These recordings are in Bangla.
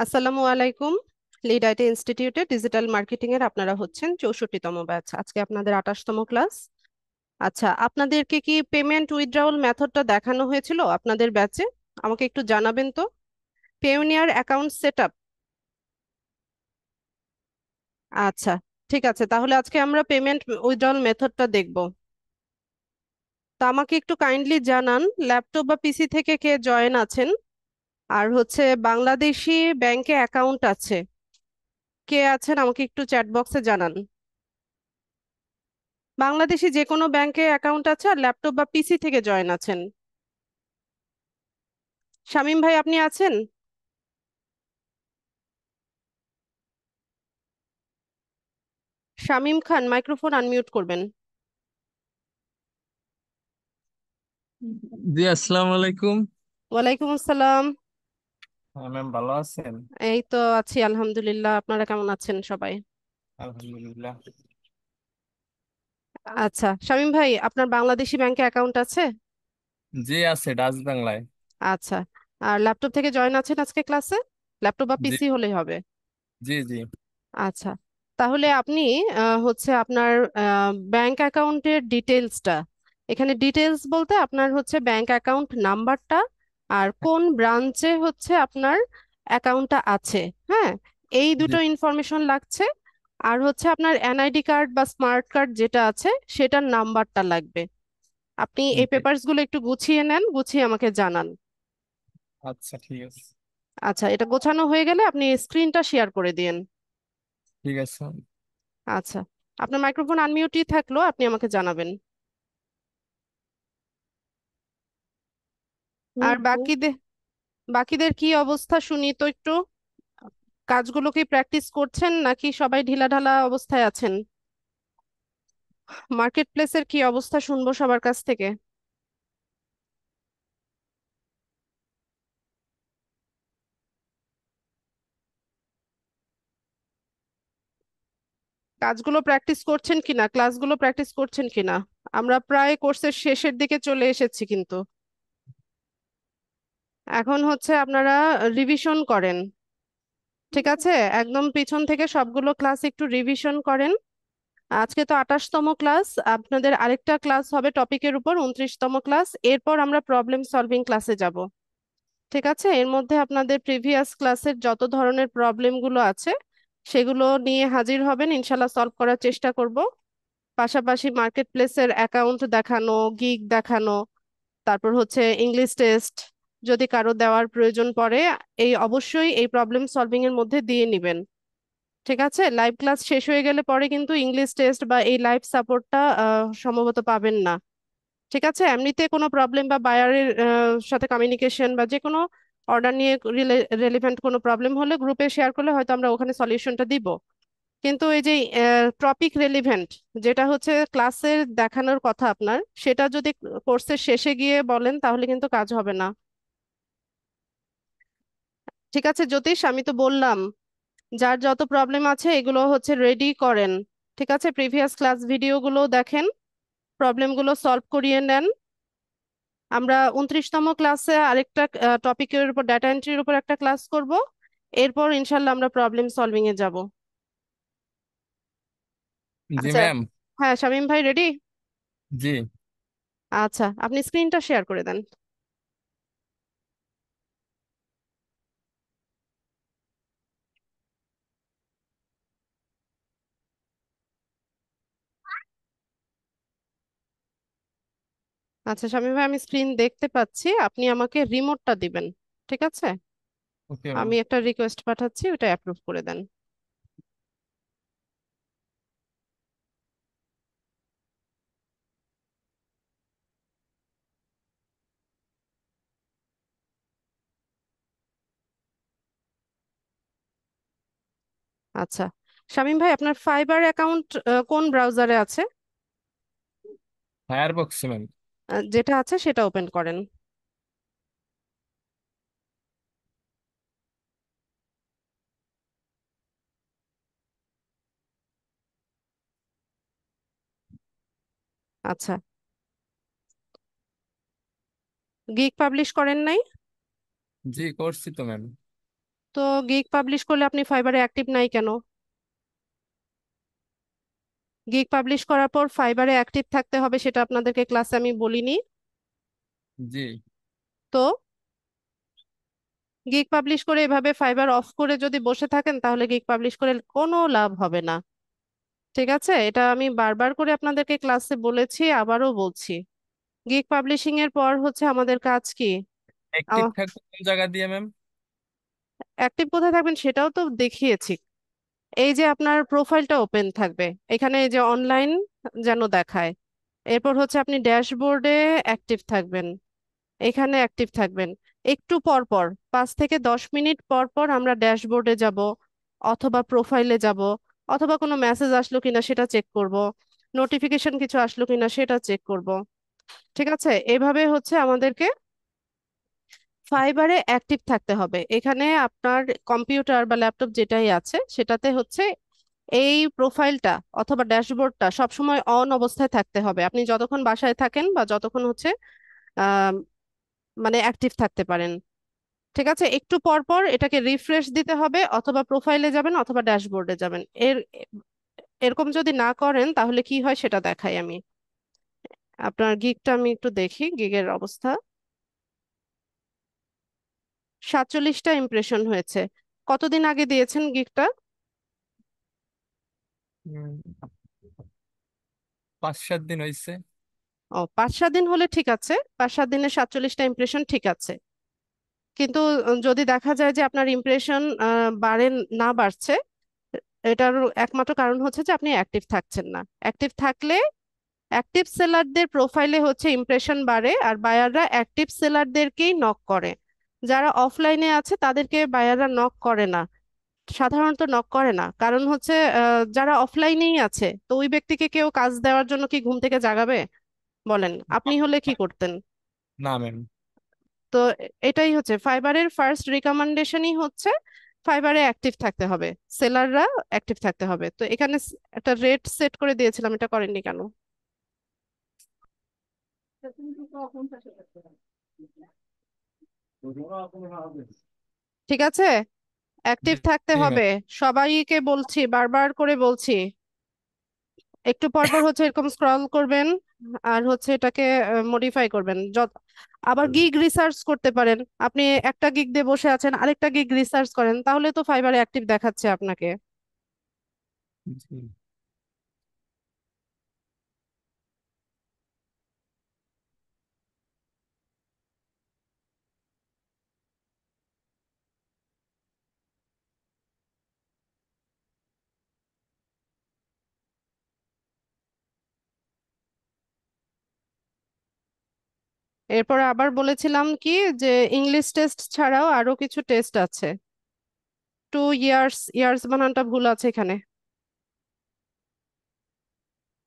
আসসালামু আলাইকুম। লিড আইটি ইনস্টিটিউটে ডিজিটাল মার্কেটিং এর আপনারা হচ্ছেন 64তম ব্যাচ। আজকে আপনাদের 28তম ক্লাস। আচ্ছা, আপনাদেরকে কি পেমেন্ট উইথড্রয়াল মেথডটা দেখানো হয়েছিল আপনাদের ব্যাচে? আমাকে একটু জানাবেন তো। Payoneer account setup. আচ্ছা, ঠিক আছে, তাহলে আজকে আমরা পেমেন্ট উইথড্রয়াল মেথডটা দেখব। তো আমাকে একটু কাইন্ডলি জানান, ল্যাপটপ বা পিসি থেকে কে জয়েন আছেন, আর হচ্ছে বাংলাদেশি ব্যাংকে অ্যাকাউন্ট আছে কে আছেন, আমাকে একটু চ্যাট বক্সে জানান। বাংলাদেশি যে কোনো ব্যাংকে অ্যাকাউন্ট আছে আর ল্যাপটপ বা পিসি থেকে জয়েন আছেন। শামীম ভাই, আপনি আছেন? শামীম খান, মাইক্রোফোন আনমিউট করবেন। জি, আসসালামু আলাইকুম। ওয়ালাইকুম আসসালাম। হ্যাঁ ম্যাম, ভালো আছেন? এই তো আছি আলহামদুলিল্লাহ, আপনারা কেমন আছেন সবাই? আলহামদুলিল্লাহ। আচ্ছা শামীম ভাই, আপনার বাংলাদেশি ব্যাংকে অ্যাকাউন্ট আছে? জি, আছে ডাচ বাংলায়। আচ্ছা, আর ল্যাপটপ থেকে জয়েন আছেন আজকে ক্লাসে? ল্যাপটপ বা জি, পিসি হলেই হবে। জি, জি। আচ্ছা, তাহলে আপনি হচ্ছে আপনার ব্যাংক অ্যাকাউন্টের ডিটেলসটা, এখানে ডিটেলস বলতে আপনার হচ্ছে ব্যাংক অ্যাকাউন্ট নাম্বারটা আর কোন ব্রাঞ্চে হচ্ছে আপনার অ্যাকাউন্টটা আছে। হ্যাঁ, এই জি, দুটো ইনফরমেশন লাগছে। আর হচ্ছে আপনার এনআইডি কার্ড বা স্মার্ট কার্ড যেটা আছে সেটার নাম্বারটা লাগবে। আপনি এই জি। পেপারস গুলো একটু গুছিয়ে নেন, গুছিয়ে আমাকে জানান। আচ্ছা, ঠিক আছে। আচ্ছা, এটা গোছানো হয়ে গেলে আপনি স্ক্রিনটা শেয়ার করে দিন। ঠিক আছে। আচ্ছা, আপনার মাইক্রোফোন আনমিউটই থাকলো, আপনি আমাকে জানাবেন। আর বাকিদের কি অবস্থা শুনি তো একটু। কাজগুলো কি প্র্যাকটিস করছেন নাকি সবাই ঢিলাঢালা অবস্থায় আছেন? মার্কেট প্লেসের কি অবস্থা শুনবো সবার কাছ থেকে। কাজগুলো প্র্যাকটিস করছেন কিনা, ক্লাসগুলো প্র্যাকটিস করছেন কিনা? আমরা প্রায় কোর্সের শেষের দিকে চলে এসেছি কিন্তু। এখন হচ্ছে আপনারা রিভিশন করেন। ঠিক আছে, একদম পিছন থেকে সবগুলো ক্লাস একটু রিভিশন করেন। আজকে তো 28তম ক্লাস, আপনাদের আরেকটা ক্লাস হবে টপিকের উপর, 29তম ক্লাস। এরপর আমরা প্রবলেম সলভিং ক্লাসে যাব। ঠিক আছে, এর মধ্যে আপনাদের প্রিভিয়াস ক্লাসের যত ধরনের প্রবলেম গুলো আছে সেগুলো নিয়ে হাজির হবেন, ইনশাল্লাহ সলভ করার চেষ্টা করব। পাশাপাশি মার্কেট প্লেসের অ্যাকাউন্ট দেখানো, গিগ দেখানো, তারপর হচ্ছে ইংলিশ টেস্ট যদি কারো দেওয়ার প্রয়োজন পড়ে, এই অবশ্যই এই প্রবলেম সলভিং এর মধ্যে দিয়ে নিবেন। ঠিক আছে, লাইভ ক্লাস শেষ হয়ে গেলে পরে কিন্তু ইংলিশ টেস্ট বা এই লাইভ সাপোর্টটা সম্ভবত পাবেন না। ঠিক আছে, এমনিতে কোনো প্রবলেম বা বায়ারের সাথে কমিউনিকেশন বা যে কোনো অর্ডার নিয়ে রেলিভেন্ট কোনো প্রবলেম হলে গ্রুপে শেয়ার করলে হয়তো আমরা ওখানে সলিউশনটা দিব। কিন্তু এই যে টপিক রেলিভেন্ট, যেটা হচ্ছে ক্লাসের দেখানোর কথা আপনার, সেটা যদি কোর্সের শেষে গিয়ে বলেন তাহলে কিন্তু কাজ হবে না। ঠিক আছে জ্যোতিষ, আমি তো বললাম যার যত প্রবলেম আছে এগুলো হচ্ছে রেডি করেন। ঠিক আছে, প্রিভিয়াস ক্লাস ভিডিওগুলো দেখেন, প্রবলেমগুলো সলভ করিয়ে নেন। আমরা 29তম ক্লাসে আরেকটা টপিকের উপর, ডাটা এন্ট্রির উপর একটা ক্লাস করব। এরপর ইনশাল্লাহ আমরা প্রবলেম সলভিং এ যাব। জি আচ্ছা, ম্যাম। হ্যাঁ শামীম ভাই রেডি? জি। আচ্ছা, আপনি স্ক্রিনটা শেয়ার করে দেন। আচ্ছা শামীম ভাই, আমি স্ক্রিন দেখতে পাচ্ছি, আপনি আমাকে রিমোটটা দিবেন। ঠিক আছে, ওকে ম্যাম। আমি একটা রিকোয়েস্ট পাঠাচ্ছি, ওটা অ্যাপ্রুভ করে দেন। আচ্ছা শামীম ভাই, আপনার ফাইবার অ্যাকাউন্ট কোন ব্রাউজারে আছে? Firebox ma'am. যেটা আছে সেটা ওপেন করেন। আচ্ছা, গিগ পাবলিশ করেন নাই? জি, করছি তো ম্যাম। তো গিগ পাবলিশ করলে আপনি ফাইবারে অ্যাক্টিভ নাই কেন? গিগ পাবলিশ করার পর ফাইবারে অ্যাক্টিভ থাকতে হবে সেটা আপনাদেরকে ক্লাসে আমি বলিনি। জি। তো গিগ পাবলিশ করে এভাবে ফাইবার অফ করে যদি বসে থাকেন তাহলে গিগ পাবলিশ করে কোনো লাভ হবে না। ঠিক আছে, এটা আমি বারবার করে আপনাদেরকে ক্লাসে বলেছি, আবারও বলছি। গিগ পাবলিশিং এর পর হচ্ছে আমাদের কাজ কি? অ্যাক্টিভ থাকবে কোন জায়গা দিয়ে ম্যাম? অ্যাক্টিভ কোথায় থাকবেন সেটাও তো দেখিয়েছি। এই যে আপনার প্রোফাইলটা ওপেন থাকবে, এখানে এই যে অনলাইন যেন দেখায়। এরপর হচ্ছে আপনি ড্যাশবোর্ডে অ্যাক্টিভ থাকবেন, এখানে অ্যাক্টিভ থাকবেন। একটু পর পর 5 থেকে 10 মিনিট পর পর আমরা ড্যাশবোর্ডে যাব, অথবা প্রোফাইলে যাব, অথবা কোনো মেসেজ আসলো কিনা সেটা চেক করব, নোটিফিকেশন কিছু আসলো কিনা সেটা চেক করব। ঠিক আছে, এভাবে হচ্ছে আমাদেরকে ফাইবারে অ্যাক্টিভ থাকতে হবে। এখানে আপনার কম্পিউটার বা ল্যাপটপ যেটাই আছে সেটাতে হচ্ছে এই প্রোফাইলটা অথবা ড্যাশবোর্ডটা সবসময় অন অবস্থায় থাকতে হবে, আপনি যতক্ষণ বাসায় থাকেন বা যতক্ষণ হচ্ছে আহ মানে অ্যাক্টিভ থাকতে পারেন। ঠিক আছে, একটু পর পর এটাকে রিফ্রেশ দিতে হবে, অথবা প্রোফাইলে যাবেন অথবা ড্যাশবোর্ডে যাবেন। এরকম যদি না করেন তাহলে কি হয় সেটা দেখাই আমি। আপনার গিগটা আমি একটু দেখি, গিগের অবস্থা। 47টা ইমপ্রেশন হয়েছে। কতদিন আগে দিয়েছেন গিগটা? 5-7 দিন হয়েছে। ও, 5-7 দিন হলে ঠিক আছে, 5-7 দিনে 47টা ইমপ্রেশন ঠিক আছে। কিন্তু যদি দেখা যায় যে আপনার ইমপ্রেশন বাড়ে, না বাড়ছে, এটার একমাত্র কারণ হচ্ছে যে আপনি অ্যাক্টিভ থাকছেন না। অ্যাক্টিভ থাকলে অ্যাক্টিভ সেলারদের প্রোফাইলে হচ্ছে ইমপ্রেশন বাড়ে, আর বায়াররা অ্যাক্টিভ সেলারদেরকেই নক করে। যারা অফলাইনে আছে তাদেরকে বায়াররা নক করে না, সাধারণত নক করে না। কারণ হচ্ছে যারা অফলাইনেই আছে, তো ওই ব্যক্তিকে কেউ কাজ দেওয়ার জন্য কি ঘুম থেকে জাগাবে? বলেন, আপনি হলে কি করতেন? না ম্যাম। তো এটাই হচ্ছে ফাইবারের ফার্স্ট রিকমেন্ডেশনই হচ্ছে ফাইবারে অ্যাক্টিভ থাকতে হবে, সেলাররা অ্যাক্টিভ থাকতে হবে। তো এখানে একটা রেট সেট করে দিয়েছিলাম, এটা করেননি কেন? ঠিক আছে, জি। অ্যাক্টিভ থাকতে জি ম্যাম। হবে। সবাইকে বলছি, বারবার করে বলছি। একটু পর পর হচ্ছে এরকম স্ক্রল করবেন, আর হচ্ছে এটাকে মডিফাই করবেন। আবার গিগ রিসার্চ করতে পারেন। আপনি একটা গিগ দিয়ে বসে আছেন, আরেকটা গিগ রিসার্চ করেন, তাহলে তো ফাইবারে অ্যাক্টিভ দেখাচ্ছে আপনাকে। জি। এরপরে আবার বলেছিলাম কি, যে ইংলিশ টেস্ট ছাড়াও আরো কিছু টেস্ট আছে। 2 ইয়ার্স, ইয়ার্স বানানটা ভুল আছে এখানে।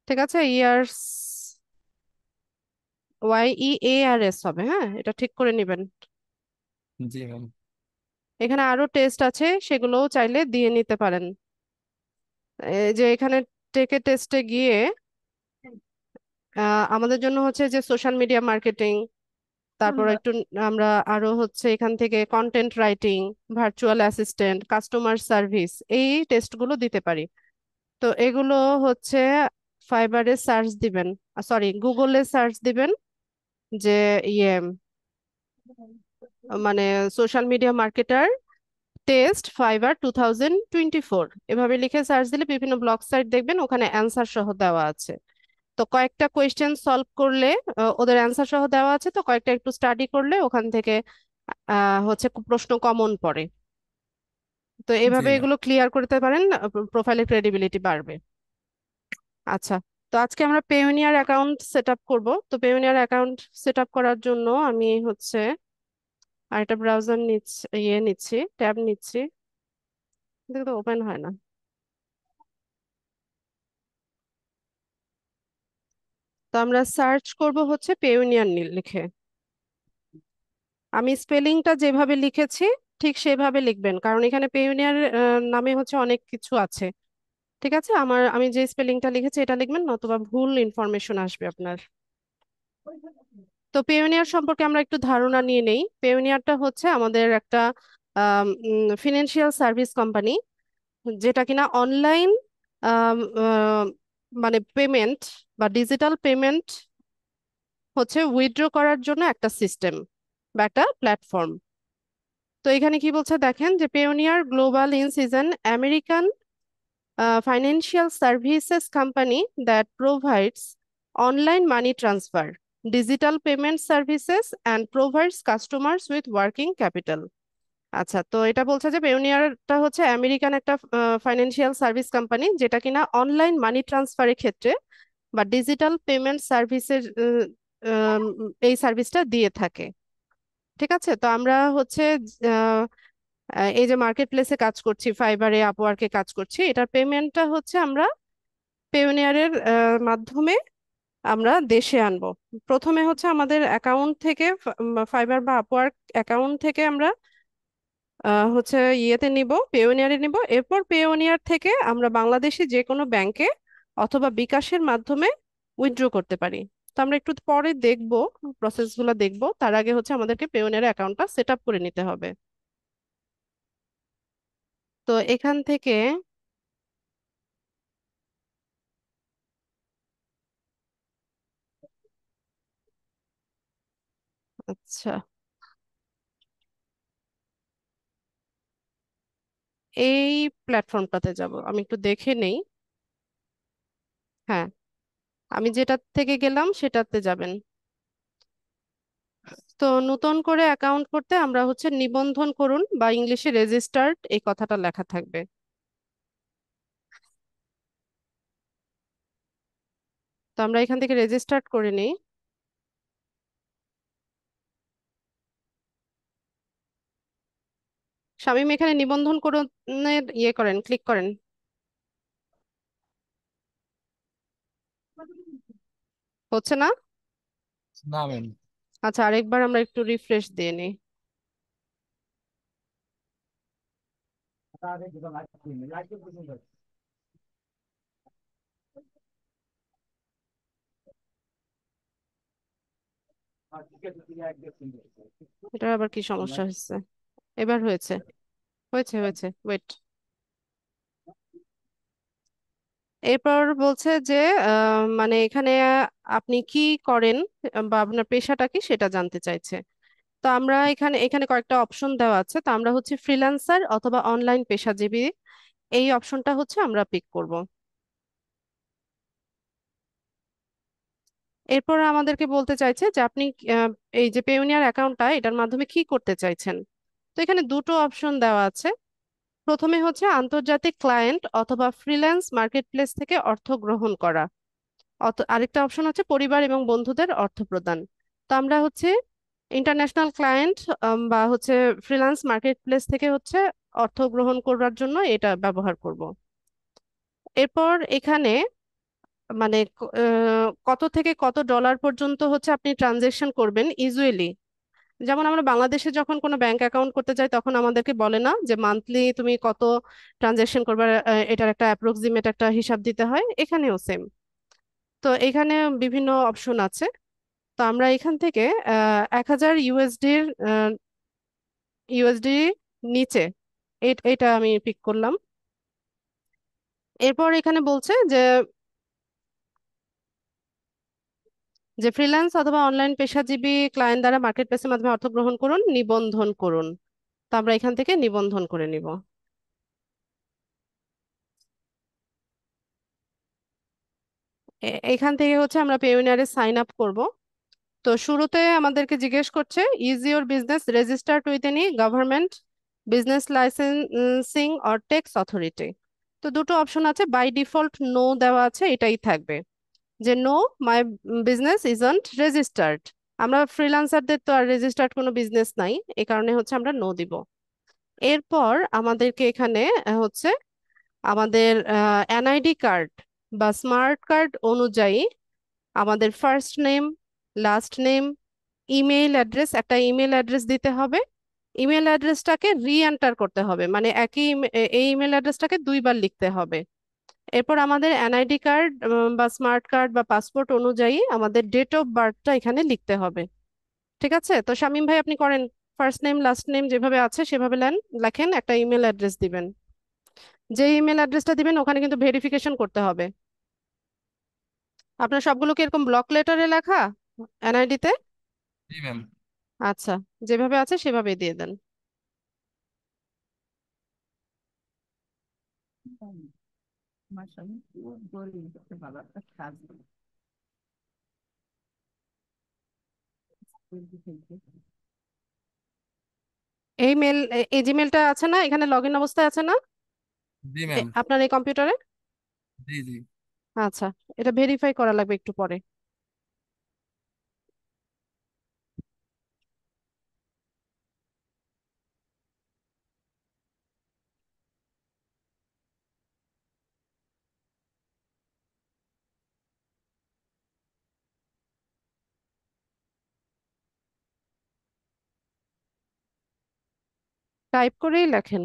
ঠিক আছে, ইয়ার্স YEARS হবে, হ্যাঁ, এটা ঠিক করে নিবেন। জি ম্যাম। এখানে আরো টেস্ট আছে, সেগুলোও চাইলে দিয়ে নিতে পারেন। এই যে এখানে টেকে টেস্টে গিয়ে আমাদের জন্য হচ্ছে যে সোশ্যাল মিডিয়া মার্কেটিং, তারপর একটু আমরা আরো হচ্ছে এখান থেকে content writing, virtual assistant, customer service, এই টেস্টগুলো দিতে পারি। তো এগুলো হচ্ছে ফাইবারে সার্চ দিবেন, সরি গুগলে সার্চ দিবেন, যে ইয়ে মানে social media marketer test fibre 2024, এভাবে লিখে সার্চ দিলে বিভিন্ন ব্লগ সাইট দেখবেন, ওখানে অ্যান্সার সহ দেওয়া আছে। তো কয়েকটা কোয়েশ্চেন সলভ করলে, ওদের অ্যান্সার সহ দেওয়া আছে, তো কয়েকটা একটু স্টাডি করলে ওখান থেকে হচ্ছে প্রশ্ন কমন পড়ে। তো জি এভাবে ম্যাম। এগুলো ক্লিয়ার করতে পারেন, প্রোফাইলের ক্রেডিবিলিটি বাড়বে। আচ্ছা, তো আজকে আমরা পেওনিয়ার অ্যাকাউন্ট সেট আপ করবো। তো পেওনিয়ার অ্যাকাউন্ট সেট আপ করার জন্য আমি হচ্ছে আরেকটা ব্রাউজার নিচ্ছি, নিচ্ছি, ট্যাব নিচ্ছি, কিন্তু ওপেন হয় না। তো আমরা সার্চ করব হচ্ছে পেওনিয়ার লিখে। আমি স্পেলিংটা যেভাবে লিখেছি ঠিক সেভাবে লিখবেন, কারণ এখানে পেওনিয়ার নামে হচ্ছে অনেক কিছু আছে। ঠিক আছে, আমি যে স্পেলিংটা লিখেছি এটা লিখবেন, নতুবা ভুল ইনফরমেশন আসবে আপনার। তো পেওনিয়ার সম্পর্কে আমরা একটু ধারণা নিয়ে নেই। পেওনিয়ারটা হচ্ছে আমাদের একটা ফিনান্সিয়াল সার্ভিস কোম্পানি, যেটা কিনা অনলাইন মানে পেমেন্ট বা ডিজিটাল পেমেন্ট হচ্ছে উইথড্র করার জন্য একটা সিস্টেম বা একটা প্ল্যাটফর্ম। তো এখানে কি বলছে দেখেন, যে Payoneer global ins is an American financial services company that provides online money transfer, digital payment services, and provides customers with working capital. আচ্ছা, তো এটা বলছে যে পেওনিয়ারটা হচ্ছে আমেরিকান একটা ফাইন্যান্সিয়াল সার্ভিস কোম্পানি, যেটা কিনা অনলাইন মানি ট্রান্সফারের ক্ষেত্রে বা ডিজিটাল পেমেন্ট সার্ভিসের এই সার্ভিসটা দিয়ে থাকে। ঠিক আছে, তো আমরা হচ্ছে আহ, এই যে মার্কেট প্লেসে কাজ করছি, ফাইবারে আপওয়ার্কে কাজ করছি, এটার পেমেন্টটা হচ্ছে আমরা পেওনিয়ারের মাধ্যমে আমরা দেশে আনবো। প্রথমে হচ্ছে আমাদের অ্যাকাউন্ট থেকে, ফাইবার বা আপওয়ার্ক অ্যাকাউন্ট থেকে আমরা হচ্ছে ইয়েতে নিব, পেওনিয়ারে নিব। এরপর পেওনিয়ার থেকে আমরা বাংলাদেশে যে কোনো ব্যাংকে অথবা বিকাশের মাধ্যমে উইথড্র করতে পারি। তো আমরা একটু পরে দেখবো, প্রসেসগুলো দেখবো। তার আগে হচ্ছে আমাদেরকে পেওনিয়ার অ্যাকাউন্টটা সেট আপ করে নিতে হবে। তো এখান থেকে আচ্ছা, এই প্ল্যাটফর্মটাতে যাব, আমি একটু দেখে নেই। হ্যাঁ, আমি যেটা থেকে গেলাম সেটাতে যাবেন। তো নতুন করে অ্যাকাউন্ট করতে আমরা হচ্ছে নিবন্ধন করুন বা ইংলিশে রেজিস্টার্ড এই কথাটা লেখা থাকবে। তো আমরা এখান থেকে রেজিস্টার্ড করে নিই। শামীম, এখানে নিবন্ধন করুন ইয়ে করেন, ক্লিক করেন। হচ্ছে না? না ম্যাম। আচ্ছা, আরেকবার আমরা একটু রিফ্রেশ দিয়ে নিই। এটা আবার কি সমস্যা হচ্ছে? এবার হয়েছে, হয়েছে হয়েছে, ওয়েট। এরপর বলছে যে মানে এখানে আপনি কি করেন বা আপনার পেশাটা কি সেটা জানতে চাইছে। তো আমরা এখানে এখানে কয়েকটা অপশন দেওয়া আছে, তো আমরা হচ্ছে ফ্রিল্যান্সার অথবা অনলাইন পেশাজীবী, এই অপশনটা হচ্ছে আমরা পিক করব। এরপর আমাদেরকে বলতে চাইছে যে আপনি আহ, এই যে পেওনিয়ার অ্যাকাউন্টটা, এটার মাধ্যমে কি করতে চাইছেন। তো এখানে দুটো অপশন দেওয়া আছে। প্রথমে হচ্ছে আন্তর্জাতিক ক্লায়েন্ট অথবা ফ্রিল্যান্স মার্কেটপ্লেস থেকে অর্থ গ্রহণ করা, আরেকটা অপশন হচ্ছে পরিবার এবং বন্ধুদের অর্থ প্রদান। তো আমরা হচ্ছে ইন্টারন্যাশনাল ক্লায়েন্ট বা হচ্ছে ফ্রিল্যান্স মার্কেটপ্লেস থেকে হচ্ছে অর্থ গ্রহণ করার জন্য এটা ব্যবহার করব। এরপর এখানে মানে কত থেকে কত ডলার পর্যন্ত হচ্ছে আপনি ট্রানজেকশন করবেন ইউজুয়ালি। যেমন আমরা বাংলাদেশে যখন কোনো ব্যাংক অ্যাকাউন্ট করতে যাই, তখন আমাদেরকে বলে না যে মান্থলি তুমি কত ট্রানজেকশন করবে, এটার একটা অ্যাপ্রক্সিমেট একটা হিসাব দিতে হয়, এখানেও সেম। তো এখানে বিভিন্ন অপশন আছে। তো আমরা এখান থেকে 1,000 ইউএসডির ইউএসডি নিচে এটা আমি পিক করলাম। এরপর এখানে বলছে যে ফ্রিল্যান্স অথবা অনলাইন পেশাজীবী ক্লায়েন্ট দ্বারা মার্কেট প্লেসের মাধ্যমে অর্থ গ্রহণ করুন, নিবন্ধন করুন। তো আমরা এখান থেকে নিবন্ধন করে নিব। এখান থেকে হচ্ছে আমরা পেওনিয়ারে সাইন আপ করব। তো শুরুতে আমাদেরকে জিজ্ঞেস করছে, is your business registered with any government, business licensing or tax authority. তো দুটো অপশন আছে, বাই ডিফল্ট নো দেওয়া আছে, এটাই থাকবে যে no, my business isn't registered. আমরা ফ্রিল্যান্সারদের তো আর রেজিস্টার্ড কোনো বিজনেস নাই, এই কারণে হচ্ছে আমরা নো দিব। এরপর আমাদেরকে এখানে হচ্ছে আমাদের এনআইডি কার্ড বা স্মার্ট কার্ড অনুযায়ী আমাদের first name, last name, email address, একটা ইমেল অ্যাড্রেস দিতে হবে। ইমেল অ্যাড্রেসটাকে রি এন্টার করতে হবে, মানে এই ইমেল অ্যাড্রেসটাকে দুইবার লিখতে হবে। এরপর আমাদের এনআইডি কার্ড বা স্মার্ট কার্ড বা পাসপোর্ট অনুযায়ী আমাদের ডেট অফ বার্থটা এখানে লিখতে হবে। ঠিক আছে, তো শামীম ভাই আপনি করেন। ফার্স্ট নেম লাস্ট নেম যেভাবে আছে সেভাবে লেখেন, একটা ইমেল অ্যাড্রেস দিবেন। যে ইমেল অ্যাড্রেসটা দিবেন ওখানে কিন্তু ভেরিফিকেশন করতে হবে। আপনার সবগুলো কি এরকম ব্লক লেটারে লেখা এনআইডি তে? জি ম্যাম। আচ্ছা, যেভাবে আছে সেভাবেই দিয়ে দেন। এই মেল, এই জিমেলটা আছে না এখানে, লগ ইন অবস্থায় আছে না জি ম্যাম। আপনার এই কম্পিউটারে? জি জি। আচ্ছা, এটা ভেরিফাই করা লাগবে একটু পরে। টাইপ করেই লেখেন।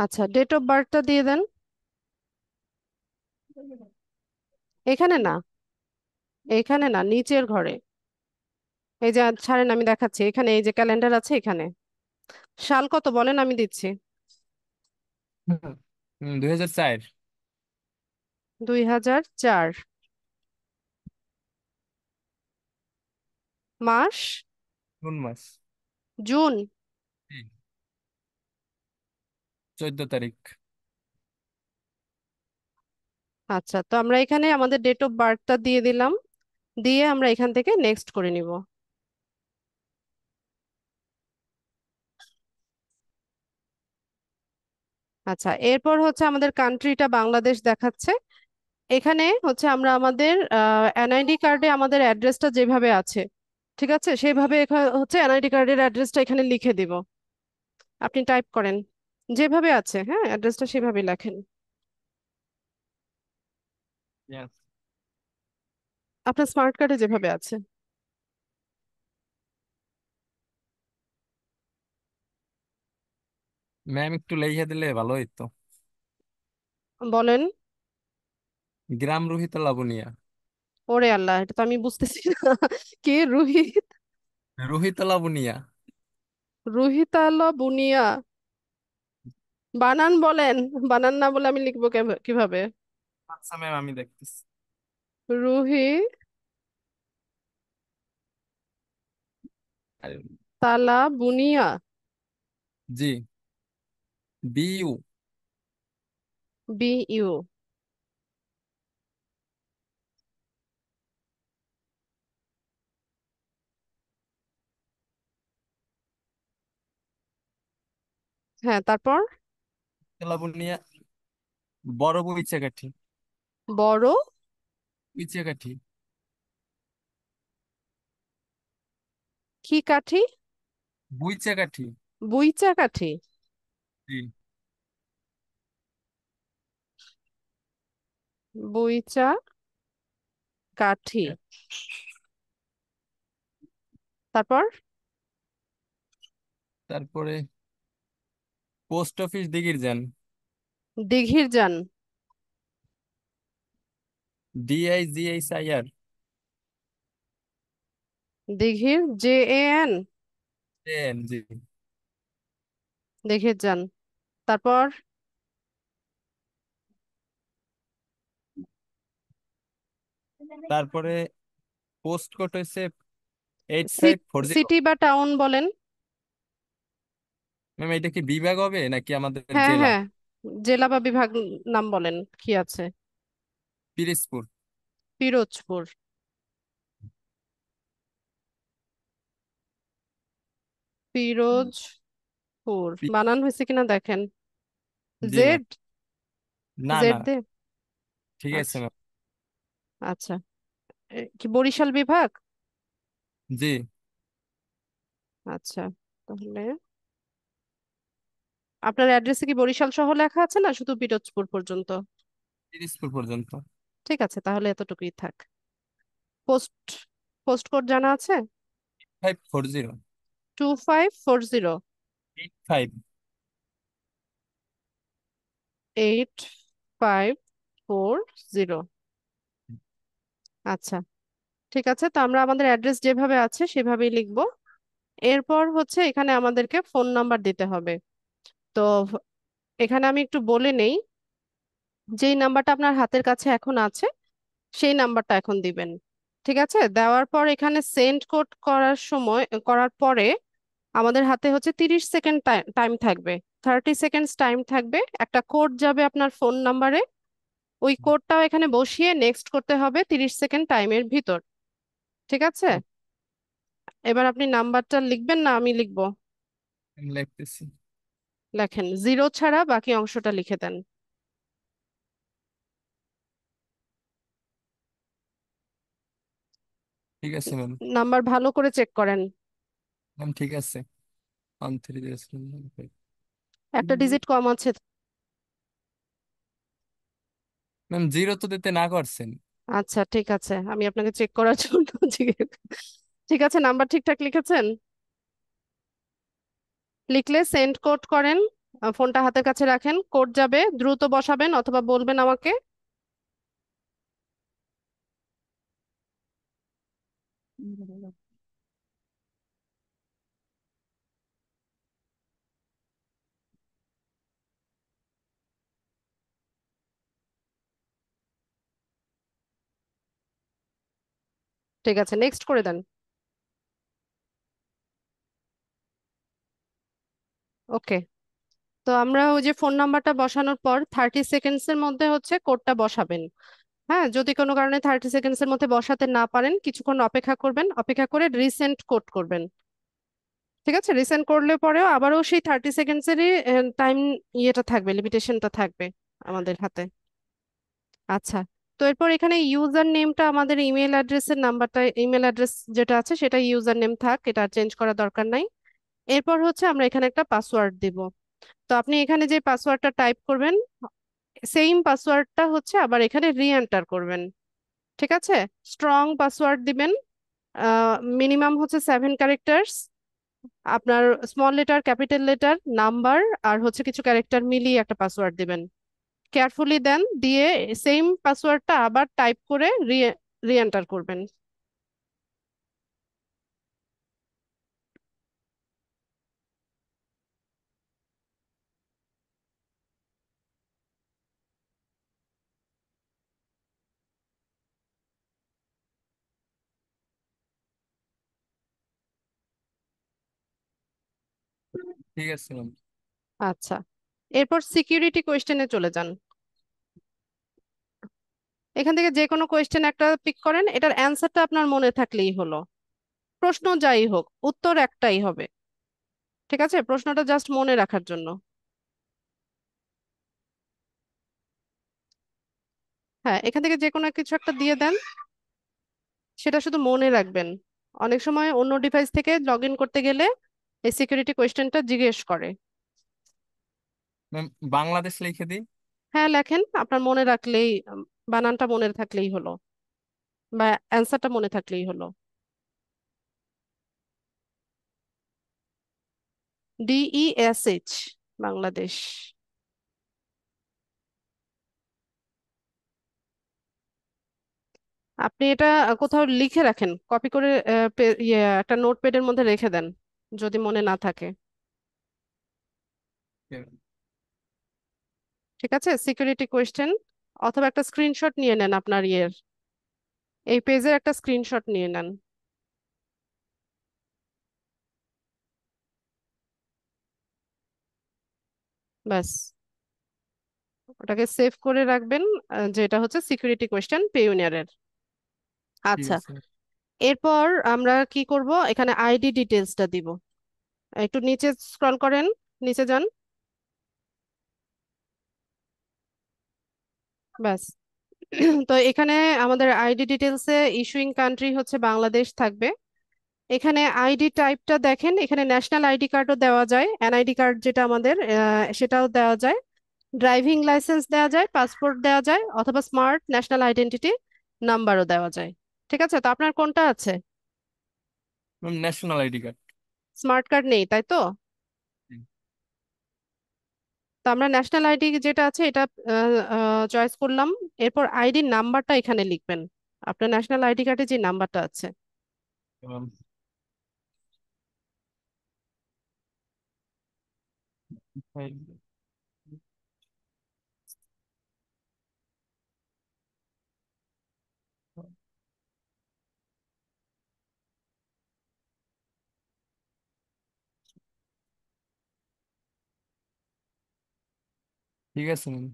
আচ্ছা, ডেট অফ বার্থটা দিয়ে দেন। এখানে না, এখানে না, নিচের ঘরে। এই যে ছাড়েন, আমি দেখাচ্ছি, এখানে এই যে ক্যালেন্ডার আছে এখানে। সাল কত বলেন, আমি দিচ্ছি। 2004। 2004। মাস? কোন মাস? জুন। জি। 14 তারিখ। আচ্ছা, তো আমরা এখানে আমাদের ডেট অফ বার্থটা দিয়ে দিলাম, দিয়ে আমরা এখান থেকে নেক্সট করে নিব। আচ্ছা, এরপর হচ্ছে আমাদের কান্ট্রিটা বাংলাদেশ দেখাচ্ছে। এখানে হচ্ছে আমরা আমাদের এনআইডি কার্ডে আমাদের অ্যাড্রেসটা যেভাবে আছে, ঠিক আছে, সেইভাবে হচ্ছে এনআইডি কার্ডের অ্যাড্রেসটা এখানে লিখে দিব। আপনি টাইপ করেন, যেভাবে আছে, হ্যাঁ, অ্যাড্রেসটা সেভাবে লেখেন। Yes. আপনার স্মার্ট কার্ডে যেভাবে আছে। ম্যাম একটু লেখা দিলে ভালো হইতো। বলেন। গ্রাম রোহিত লাবণিয়া। ওরে আল্লাহ, এটা তো আমি বুঝতেছি না। কে রুহিত? রোহিত লাবণিয়া। রুহিতালা বুনিয়া? বানান বলেন। বানান না বলে আমি লিখবো কিভাবে? আচ্ছা ম্যাম, আমি দেখতেছি। রুহি আরে, তালা বুনিয়া। জি। বিইউ। BU। হ্যাঁ, তারপর? লাবণিয়া। বড় বইচাকাঠি। বড় বইচাকাঠি। কি কাঠি? বইচাকাঠি। বুইচা কাঠি? জি। বুইচা কাঠি। তারপর? তারপরে পোস্ট অফিস দিঘির যান। দিঘির যান। DIGHIR। দিঘির JAN। N G. দিঘির যান। তারপর? তারপরে পোস্ট কোড হয়েছে 8540। সিটি বা টাউন বলেন। ম্যাম এটা কি বিভাগ হবে নাকি আমাদের হ্যাঁ জেলা? হ্যাঁ, জেলা বা বিভাগ নাম বলেন, কি আছে? পিরিজপুর। পিরোজপুর। পিরোজপুর। বানান হয়েছে কিনা দেখেন। জি ম্যাম। জেড? না জেড না। দে। ঠিক আছে আচ্ছা। ম্যাম। আচ্ছা, কি বরিশাল বিভাগ? জি। আচ্ছা, তাহলে আপনার অ্যাড্রেসে কি বরিশাল শহর লেখা আছে না শুধু পিরোজপুর পর্যন্ত? পিরিজপুর পর্যন্ত। ঠিক আছে, তাহলে এতটুকুই থাক। পোস্ট পোস্ট কোড জানা আছে? 540। 2540। 85। 8540। আচ্ছা, ঠিক আছে, তো আমরা আমাদের অ্যাড্রেস যেভাবে আছে সেভাবেই লিখবো। এরপর হচ্ছে এখানে আমাদেরকে ফোন নাম্বার দিতে হবে। তো এখানে আমি একটু বলে নেই, যেই নাম্বারটা আপনার হাতের কাছে এখন আছে সেই নাম্বারটা এখন দিবেন। ঠিক আছে, দেওয়ার পর এখানে সেন্ড কোড করার সময়, করার পরে আমাদের হাতে হচ্ছে 30 সেকেন্ড টাইম থাকবে। 30 সেকেন্ডস টাইম থাকবে, একটা কোড যাবে আপনার ফোন নাম্বারে। ওই কোডটাও এখানে বসিয়ে নেক্সট করতে হবে 30 সেকেন্ড টাইমের ভিতর। ঠিক আছে, এবার আপনি নাম্বারটা লিখবেন না আমি লিখবো? আমি লিখতেছি। লেখেন, জিরো ছাড়া বাকি অংশটা লিখে দেন। ঠিক আছে ম্যাম। নাম্বার ভালো করে চেক করেন। ম্যাম ঠিক আছে। 1307। একটা ডিজিট কম আছে। ম্যাম জিরো তো দিতে না করছেন। আচ্ছা, ঠিক আছে, আমি আপনাকে চেক করার জন্য ঠিক আছে, নাম্বার ঠিকঠাক লিখেছেন? লিখলে সেন্ড কোড করেন। ফোনটা হাতের কাছে রাখেন, কোড যাবে, দ্রুত বসাবেন অথবা বলবেন আমাকে। ঠিক আছে, নেক্সট করে দেন। ওকে, তো আমরা ওই যে ফোন নাম্বারটা বসানোর পর 30 সেকেন্ডস এর মধ্যে হচ্ছে কোডটা বসাবেন। হ্যাঁ, যদি কোনো কারণে 30 সেকেন্ডস এর মধ্যে বসাতে না পারেন কিছুক্ষণ অপেক্ষা করবেন, অপেক্ষা করে রিসেন্ড কোড করবেন। ঠিক আছে, রিসেন্ড করলে পরেও আবারও সেই 30 সেকেন্ডসেরই টাইম ইয়েটা থাকবে, লিমিটেশনটা থাকবে আমাদের হাতে। আচ্ছা, তো এরপর এখানে ইউজার নেমটা আমাদের ইমেল অ্যাড্রেসের নাম্বারটা, ইমেল অ্যাড্রেস যেটা আছে সেটা ইউজার নেম থাক, এটা চেঞ্জ করার দরকার নাই। এরপর হচ্ছে আমরা এখানে একটা পাসওয়ার্ড দিব। তো আপনি এখানে যে পাসওয়ার্ডটা টাইপ করবেন সেম পাসওয়ার্ডটা হচ্ছে আবার এখানে রি এন্টার করবেন। ঠিক আছে, স্ট্রং পাসওয়ার্ড দিবেন। মিনিমাম হচ্ছে 7 ক্যারেক্টার্স। আপনার small letter, capital letter, number আর হচ্ছে কিছু ক্যারেক্টার মিলিয়ে একটা পাসওয়ার্ড দিবেন। কেয়ারফুলি দেন, দিয়ে সেম পাসওয়ার্ডটা আবার টাইপ করে রি রি এন্টার করবেন। ঠিক আছে ম্যাম। আচ্ছা, এরপর সিকিউরিটি কোয়েশ্চেনে চলে যান। এখান থেকে যে কোনো কোয়েশ্চেন একটা পিক করেন, এটার অ্যান্সারটা আপনার মনে থাকলেই হলো। প্রশ্ন যাই হোক, উত্তর একটাই হবে। ঠিক আছে, প্রশ্নটা জাস্ট মনে রাখার জন্য। হ্যাঁ, এখান থেকে যে কোনো কিছু একটা দিয়ে দেন, সেটা শুধু মনে রাখবেন। অনেক সময় অন্য ডিভাইস থেকে লগ ইন করতে গেলে এই সিকিউরিটি কোয়েশ্চেনটা জিজ্ঞেস করে। ম্যাম বাংলাদেশ লিখে দিই। হ্যাঁ, লেখেন, আপনার মনে রাখলেই বানানটা মনে থাকলেই হলো, বা অ্যান্সারটা মনে থাকলেই হলো। DESH, বাংলাদেশ। আপনি এটা কোথাও লিখে রাখেন, কপি করে একটা নোটপ্যাডের মধ্যে রেখে দেন যদি মনে না থাকে। ঠিক আছে, সিকিউরিটি কোয়েশ্চেন, অথবা একটা স্ক্রিনশট নিয়ে নেন আপনার এই পেজের একটা স্ক্রিনশট নিয়ে নেন। ব্যাস, ওটাকে সেভ করে রাখবেন, যে এটা হচ্ছে সিকিউরিটি কোয়েশ্চেন পেয়োনিয়ারের। ঠিক আচ্ছা, আছে। এরপর আমরা কি করব, এখানে আইডি ডিটেলসটা দিব। একটু নিচে স্ক্রল করেন, নিচে যান। ব্যাস, তো এখানে আমাদের আইডি ডিটেলসে ইস্যুইং কান্ট্রি হচ্ছে বাংলাদেশ থাকবে। এখানে আইডি টাইপটা দেখেন, এখানে ন্যাশনাল আইডি কার্ডও দেওয়া যায়, এনআইডি কার্ড যেটা আমাদের সেটাও দেওয়া যায়, ড্রাইভিং লাইসেন্স দেওয়া যায়, পাসপোর্ট দেওয়া যায়, অথবা স্মার্ট ন্যাশনাল আইডেন্টিটি নাম্বারও দেওয়া যায়। ঠিক আছে, তো আপনার কোনটা আছে? Ma'am national ID card. Smart card নেই তাই তো? তো আমরা ন্যাশনাল আইডি যেটা আছে এটা চয়েস করলাম। এরপর আইডি নাম্বারটা এখানে লিখবেন, আপনার ন্যাশনাল আইডি কার্ডে যে নাম্বারটা আছে। ম্যাম ঠিক আছে ম্যাম।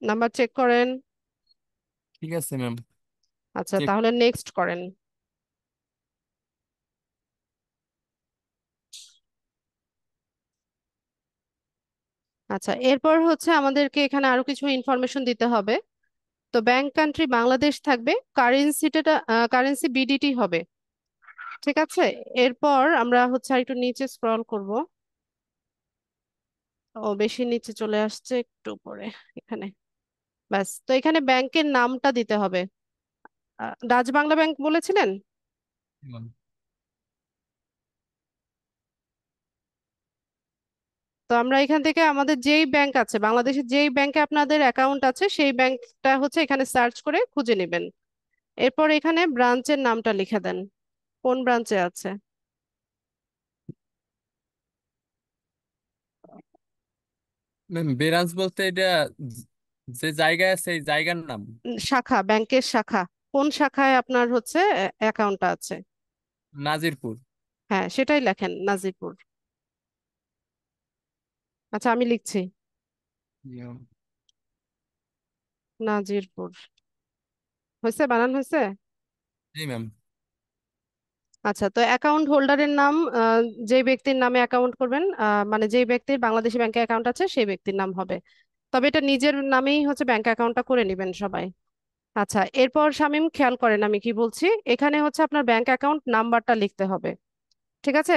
নাম্বার চেক করেন। ঠিক আছে ম্যাম। আচ্ছা, চেক। তাহলে নেক্সট করেন। আচ্ছা, এরপর হচ্ছে আমাদেরকে এখানে আরো কিছু ইনফরমেশন দিতে হবে। তো ব্যাংক কান্ট্রি বাংলাদেশ থাকবে, কারেন্সিটা কারেন্সি বিডিটি হবে। ঠিক আছে, এরপর আমরা হচ্ছে আর একটু নিচে স্ক্রল করব। ও বেশি নিচে চলে আসছে, একটু পরে এখানে। ব্যাস, তো এখানে ব্যাংকের নামটা দিতে হবে। ডাচ বাংলা ব্যাংক বলেছিলেন। ম্যাম। তো আমরা এখান থেকে আমাদের যেই ব্যাংক আছে বাংলাদেশের, যেই ব্যাংকে আপনাদের অ্যাকাউন্ট আছে সেই ব্যাংকটা হচ্ছে এখানে সার্চ করে খুঁজে নেবেন। এরপর এখানে ব্রাঞ্চের নামটা লিখে দেন, কোন ব্রাঞ্চে আছে। ম্যাম ব্রাঞ্চ বলতে এটা যে জায়গায় আছে এই জায়গার নাম। শাখা, ব্যাংকের শাখা, কোন শাখায় আপনার হচ্ছে অ্যাকাউন্টটা আছে। নাজিরপুর। হ্যাঁ, সেটাই লেখেন, নাজিরপুর। আচ্ছা, আমি লিখছি, জি ম্যাম। নাজিরপুর। হয়েছে, বানান হয়েছে। জি ম্যাম। আচ্ছা, তো অ্যাকাউন্ট হোল্ডারের নাম, যে ব্যক্তির নামে অ্যাকাউন্ট করবেন, মানে যেই ব্যক্তির বাংলাদেশি ব্যাংকে অ্যাকাউন্ট আছে সেই ব্যক্তির নাম হবে। তবে এটা নিজের নামেই হচ্ছে ব্যাংক অ্যাকাউন্টটা করে নেবেন সবাই। আচ্ছা, এরপর শামীম খেয়াল করেন আমি কি বলছি। এখানে হচ্ছে আপনার ব্যাংক অ্যাকাউন্ট নাম্বারটা লিখতে হবে। ঠিক আছে,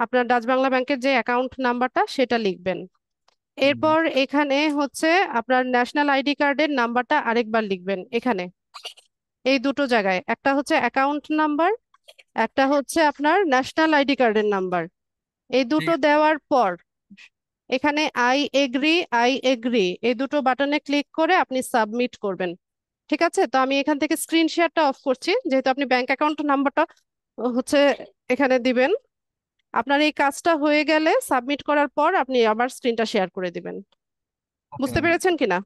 আপনার ডাচ বাংলা ব্যাংকের যে অ্যাকাউন্ট নাম্বারটা সেটা লিখবেন। হুম, এরপর এখানে হচ্ছে আপনার ন্যাশনাল আইডি কার্ডের নাম্বারটা আরেকবার লিখবেন এখানে। এই দুটো জায়গায়, একটা হচ্ছে অ্যাকাউন্ট নাম্বার, একটা হচ্ছে আপনার ন্যাশনাল আইডি কার্ডের নাম্বার। এই ঠিক দুটো আছে। দেওয়ার পর এখানে আই এগ্রি, আই এগ্রি এই দুটো বাটনে ক্লিক করে আপনি সাবমিট করবেন। ঠিক আছে, তো আমি এখান থেকে স্ক্রিন শেয়ারটা অফ করছি, যেহেতু আপনি ব্যাংক অ্যাকাউন্ট নাম্বারটা হচ্ছে এখানে দিবেন। আপনার এই কাজটা হয়ে গেলে সাবমিট করার পর আপনি আবার স্ক্রিনটা শেয়ার করে দিবেন। ওকে বুঝতে ম্যাম। পেরেছেন কিনা?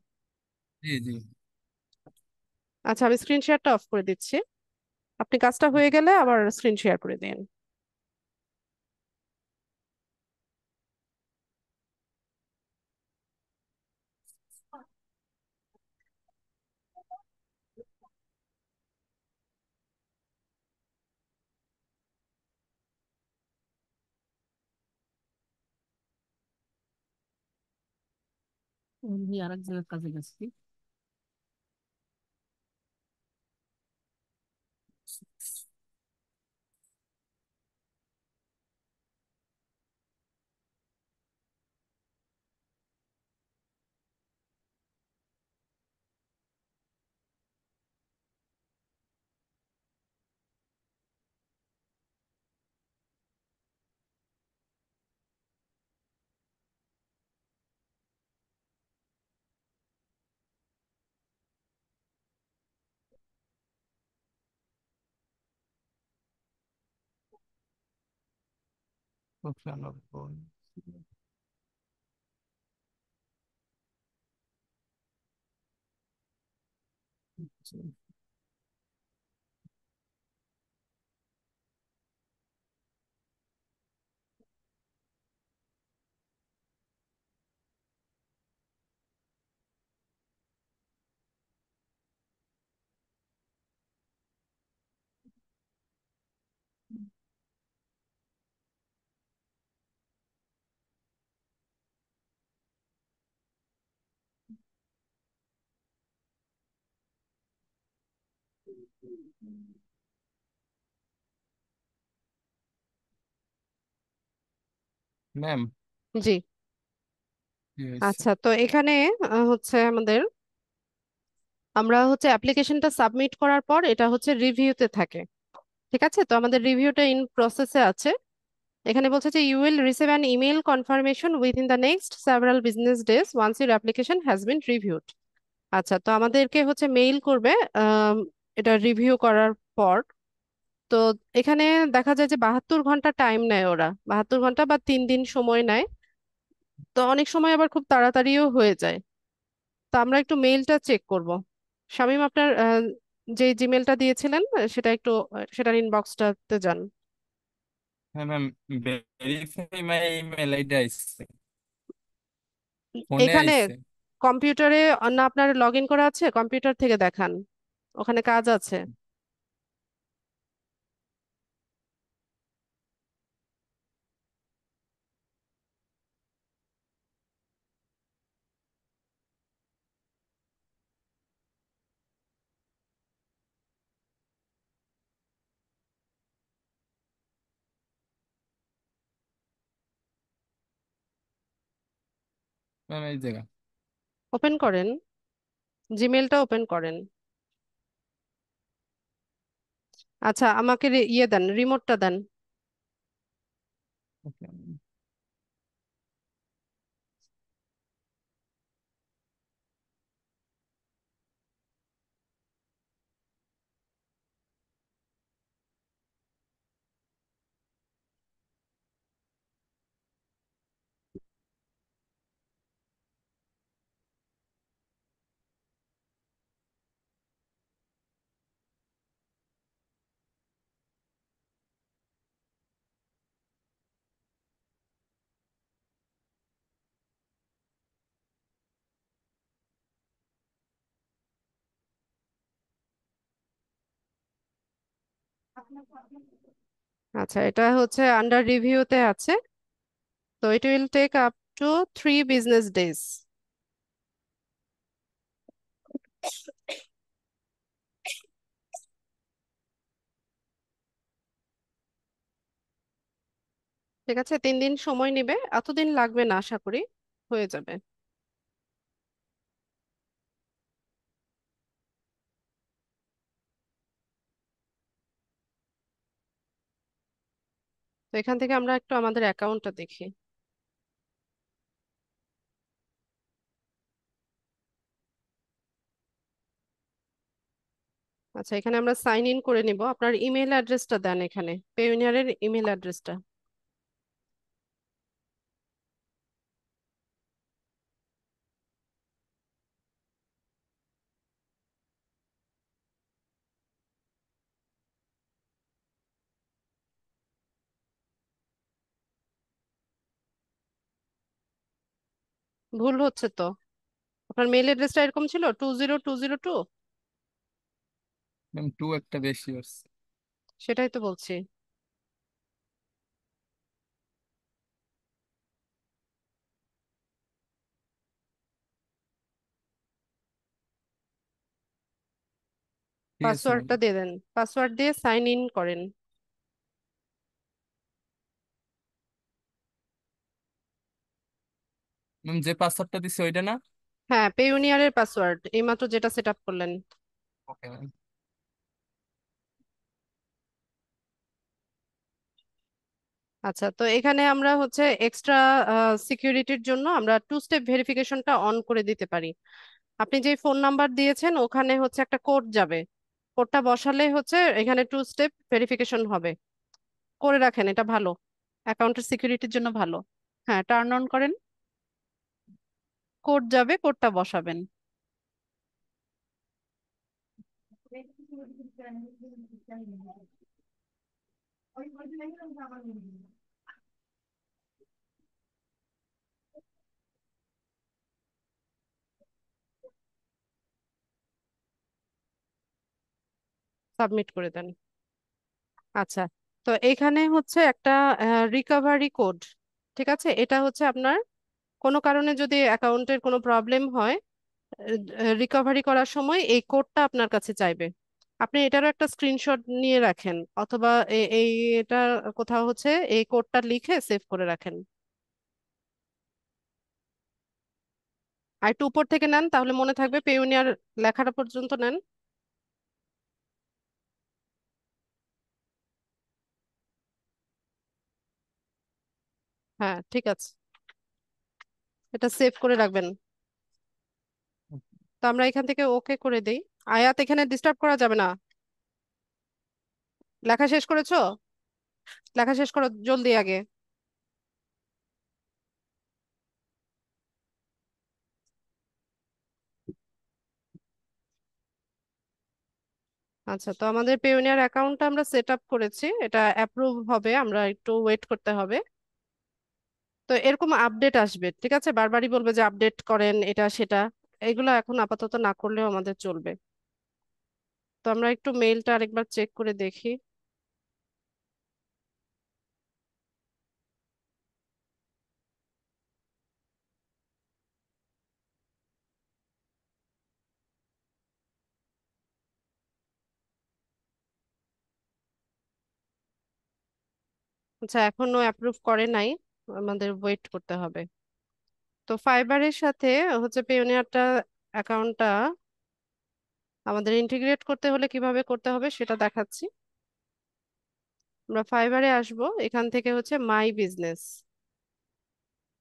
জি জি। আচ্ছা, আমি স্ক্রিন শেয়ারটা অফ করে দিচ্ছি। আপনি কাজটা হয়ে গেলে আবার স্ক্রিন শেয়ার করে দিন। আমি আরেকজনের কাছে গেছি। পঁচানব্বই। ম্যাম জি। কি হয়েছে? আচ্ছা, তো এখানে হচ্ছে আমাদের, আমরা হচ্ছে অ্যাপ্লিকেশনটা সাবমিট করার পর এটা হচ্ছে রিভিউতে থাকে। ঠিক আছে, তো আমাদের রিভিউটা ইন প্রসেসে আছে। এখানে বলছে যে you will receive an email confirmation within the next several business days once your application has been reviewed. আচ্ছা, তো আমাদেরকে হচ্ছে মেইল করবে এটা রিভিউ করার পর। তো এখানে দেখা যায় যে 72 ঘন্টা টাইম নেয় ওরা, 72 ঘন্টা বা 3 দিন সময় নেয়। তো অনেক সময় আবার খুব তাড়াতাড়িও হয়ে যায়। তো আমরা একটু মেইলটা চেক করব। শামীম, আপনার যে জিমেলটা দিয়েছিলেন সেটা একটু সেটার ইনবক্সটাতে যান। হ্যাঁ ম্যাম, ভেরিফাই মাই ইমেল এইটা আসছে, ফোনে এখানে আইছে। কম্পিউটারে না আপনার লগ ইন করা আছে? কম্পিউটার থেকে দেখান, ওখানে কাজ আছে। ম্যাম এই জায়গা। ওপেন করেন, জিমেলটা ওপেন করেন। আচ্ছা, আমাকে ইয়ে দেন, রিমোটটা দেন। ওকে আচ্ছা, এটা হচ্ছে আন্ডার রিভিউতে আছে। তো it will take up to 3 business days. ঠিক আছে, 3 দিন সময় নেবে, এতদিন লাগবে না, আশা করি হয়ে যাবে। তো এখান থেকে আমরা একটু আমাদের অ্যাকাউন্টটা দেখি। আচ্ছা, এখানে আমরা সাইন ইন করে নিব। আপনার ইমেল অ্যাড্রেসটা দেন, এখানে পেইওনিয়ারের ইমেল অ্যাড্রেসটা। ভুল হচ্ছে তো। আপনার মেল অ্যাড্রেসটা এরকম ছিল, 20202। ম্যাম, টু একটা বেশি আসছে। সেটাই তো বলছি। ঠিক আছে ম্যাম। পাসওয়ার্ডটা দিয়ে দেন, পাসওয়ার্ড দিয়ে সাইন ইন করেন। ম্যাম, যে পাসওয়ার্ডটা দিছি ওইটা না? হ্যাঁ, পেইওনিয়ারের পাসওয়ার্ড এইমাত্র যেটা সেট আপ করলেন। Okay ma'am. আচ্ছা, তো এখানে আমরা হচ্ছে এক্সট্রা সিকিউরিটির জন্য আমরা 2 স্টেপ ভেরিফিকেশনটা অন করে দিতে পারি। আপনি যে ফোন নাম্বার দিয়েছেন ওখানে হচ্ছে একটা কোড যাবে, কোডটা বসালে হচ্ছে এখানে 2 স্টেপ ভেরিফিকেশন হবে। করে রাখেন, এটা ভালো, অ্যাকাউন্টের সিকিউরিটির জন্য ভালো। হ্যাঁ, টার্ন অন করেন, কোড যাবে, কোডটা বসাবেন। সাবমিট করে দেন। আচ্ছা, তো এখানে হচ্ছে একটা রিকভারি কোড। ঠিক আছে, এটা হচ্ছে আপনার কোনো কারণে যদি অ্যাকাউন্টের কোনো প্রবলেম হয়, রিকভারি করার সময় এই কোডটা আপনার কাছে চাইবে। আপনি এটারও একটা স্ক্রিনশট নিয়ে রাখেন, অথবা এই এটা কোথাও হচ্ছে এই কোডটা লিখে সেভ করে রাখেন। আর একটু উপর থেকে নেন, তাহলে মনে থাকবে, পেউনিয়ার লেখাটা পর্যন্ত নেন। হ্যাঁ, ঠিক আছে, এটা সেভ করে রাখবেন। তো আমরা এখান থেকে ওকে করে দেই। আয়াত, এখানে ডিস্টার্ব করা যাবে না। লেখা শেষ করেছো? লেখা শেষ করো জলদি আগে। আচ্ছা, তো আমাদের পেওনিয়ার অ্যাকাউন্টটা আমরা সেট আপ করেছি, এটা অ্যাপ্রুভ হবে, আমরা একটু ওয়েট করতে হবে। তো এরকম আপডেট আসবে, ঠিক আছে, বারবারই বলবে যে আপডেট করেন এটা সেটা। এগুলো এখন আপাতত না করলেও আমাদের চলবে। তো আমরা একটু মেইলটা আরেকবার চেক করে দেখি। আচ্ছা, এখনো অ্যাপ্রুভ করে নাই, আমাদের ওয়েট করতে হবে। তো ফাইবারের সাথে হচ্ছে পেওনিয়ারটা অ্যাকাউন্টটা আমাদের ইন্টিগ্রেট করতে হলে কিভাবে করতে হবে সেটা দেখাচ্ছি। আমরা ফাইবারে আসব, এখান থেকে হচ্ছে মাই বিজনেস।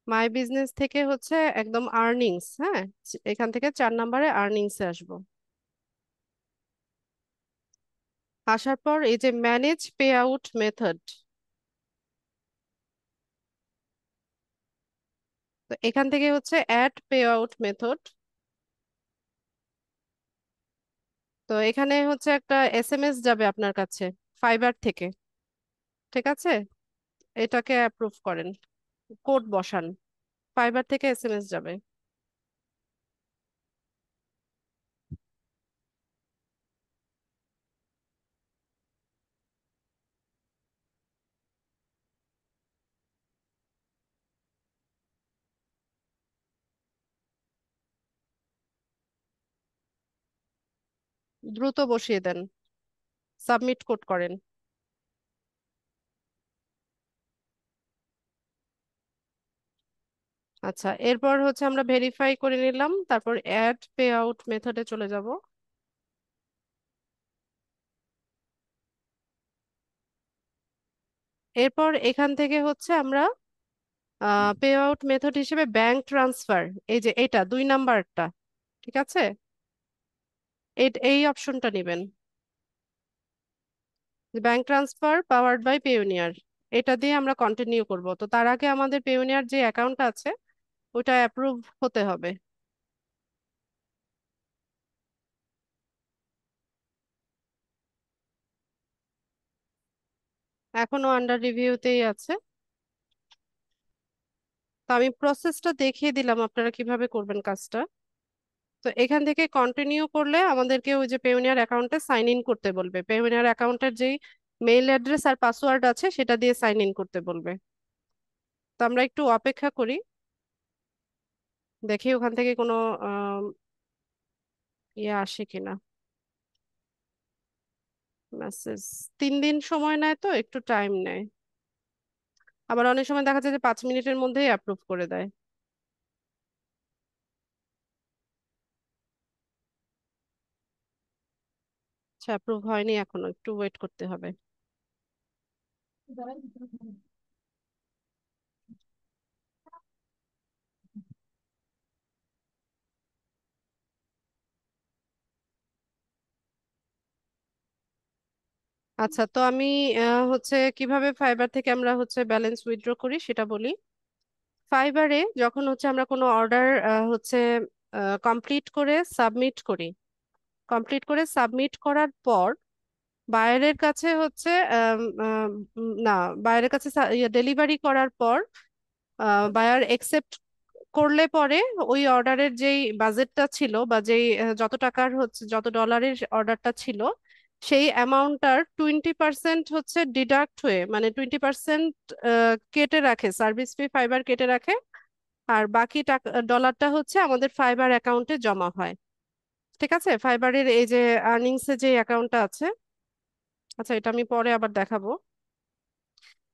মাই বিজনেস থেকে হচ্ছে একদম আর্নিংস, হ্যাঁ, এখান থেকে 4 নম্বরে আর্নিংসে আসবো। আসার পর এই যে ম্যানেজ পে আউট মেথড, তো এখান থেকে হচ্ছে অ্যাড পে আউট মেথড। তো এখানে হচ্ছে একটা এসএমএস যাবে আপনার কাছে ফাইবার থেকে, ঠিক আছে, এটাকে অ্যাপ্রুভ করেন, কোড বসান, ফাইবার থেকে এসএমএস যাবে। দ্রুত বসিয়ে দেন, সাবমিট কোড করেন। আচ্ছা, এরপর হচ্ছে আমরা ভেরিফাই করে নিলাম, তারপর অ্যাড পে আউট মেথডে চলে যাব। এরপর এখান থেকে হচ্ছে আমরা পে আউট মেথড হিসেবে ব্যাংক ট্রান্সফার, এই যে এটা 2 নাম্বারটা, ঠিক আছে, এই অপশনটা নেবেন, bank transfer powered by Payoneer. এটা দিয়ে আমরা কন্টিনিউ করব। তো তার আগে আমাদের পেওনিয়ার যে অ্যাকাউন্ট আছে ওটা অ্যাপ্রুভ হতে হবে। এখনো আন্ডার রিভিউতেই আছে। তো আমি প্রসেসটা দেখিয়ে দিলাম আপনারা কিভাবে করবেন কাজটা। তো এখান থেকে কন্টিনিউ করলে আমাদেরকে ওই যে পেওনিয়ার অ্যাকাউন্টে সাইন ইন করতে বলবে, পেওনিয়ার অ্যাকাউন্টের যেই মেইল অ্যাড্রেস আর পাসওয়ার্ড আছে সেটা দিয়ে সাইন ইন করতে বলবে। তো আমরা একটু অপেক্ষা করি, দেখি ওখান থেকে কোনো আহ, ইয়ে আসে কিনা, মেসেজ। 3 দিন সময় নেয়, তো একটু টাইম নেয়। আবার অনেক সময় দেখা যায় যে 5 মিনিটের মধ্যেই অ্যাপ্রুভ করে দেয়। আচ্ছা, অ্যাপ্রুভ হয়নি এখনো, একটু ওয়েট করতে হবে। আচ্ছা, তো আমি হচ্ছে কিভাবে ফাইবার থেকে আমরা হচ্ছে ব্যালেন্স উইথড্র করি সেটা বলি। ফাইবারে যখন হচ্ছে আমরা কোনো অর্ডার হচ্ছে কমপ্লিট করে সাবমিট করি, কমপ্লিট করে সাবমিট করার পর বায়ারের কাছে হচ্ছে না, বায়ারের কাছে ডেলিভারি করার পর বায়ার একসেপ্ট করলে পরে ওই অর্ডারের যেই বাজেটটা ছিল বা যেই যত টাকার হচ্ছে যত ডলারের অর্ডারটা ছিল সেই অ্যামাউন্টটার 20% হচ্ছে ডিডাক্ট হয়ে, মানে 20% কেটে রাখে, সার্ভিস ফি ফাইবার কেটে রাখে। আর বাকি টাকা ডলারটা হচ্ছে আমাদের ফাইবার অ্যাকাউন্টে জমা হয়, ঠিক আছে, ফাইবারের এই যে আর্নিংস এর যে অ্যাকাউন্টটা আছে। আচ্ছা, এটা আমি পরে আবার দেখাবো।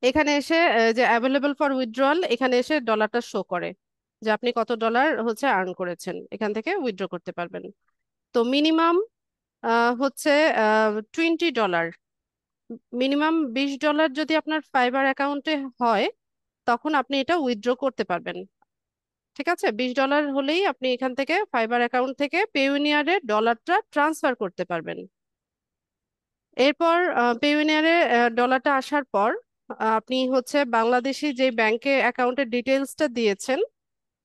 এখানে এসে যে অ্যাভেলেবল ফর উইথড্রয়াল, এখানে এসে ডলারটা শো করে যে আপনি কত ডলার হচ্ছে আর্ন করেছেন, এখান থেকে উইথড্র করতে পারবেন। তো মিনিমাম হচ্ছে $20, মিনিমাম $20 যদি আপনার ফাইবার অ্যাকাউন্টে হয় তখন আপনি এটা উইথড্র করতে পারবেন। ঠিক আছে, $20 হলেই আপনি এখান থেকে ফাইবার অ্যাকাউন্ট থেকে পেইওনিয়ারে ডলারটা ট্রান্সফার করতে পারবেন। এরপর পেইওনিয়ারে ডলারটা আসার পর আপনি হচ্ছে বাংলাদেশি যে ব্যাংকে অ্যাকাউন্টের ডিটেলসটা দিয়েছেন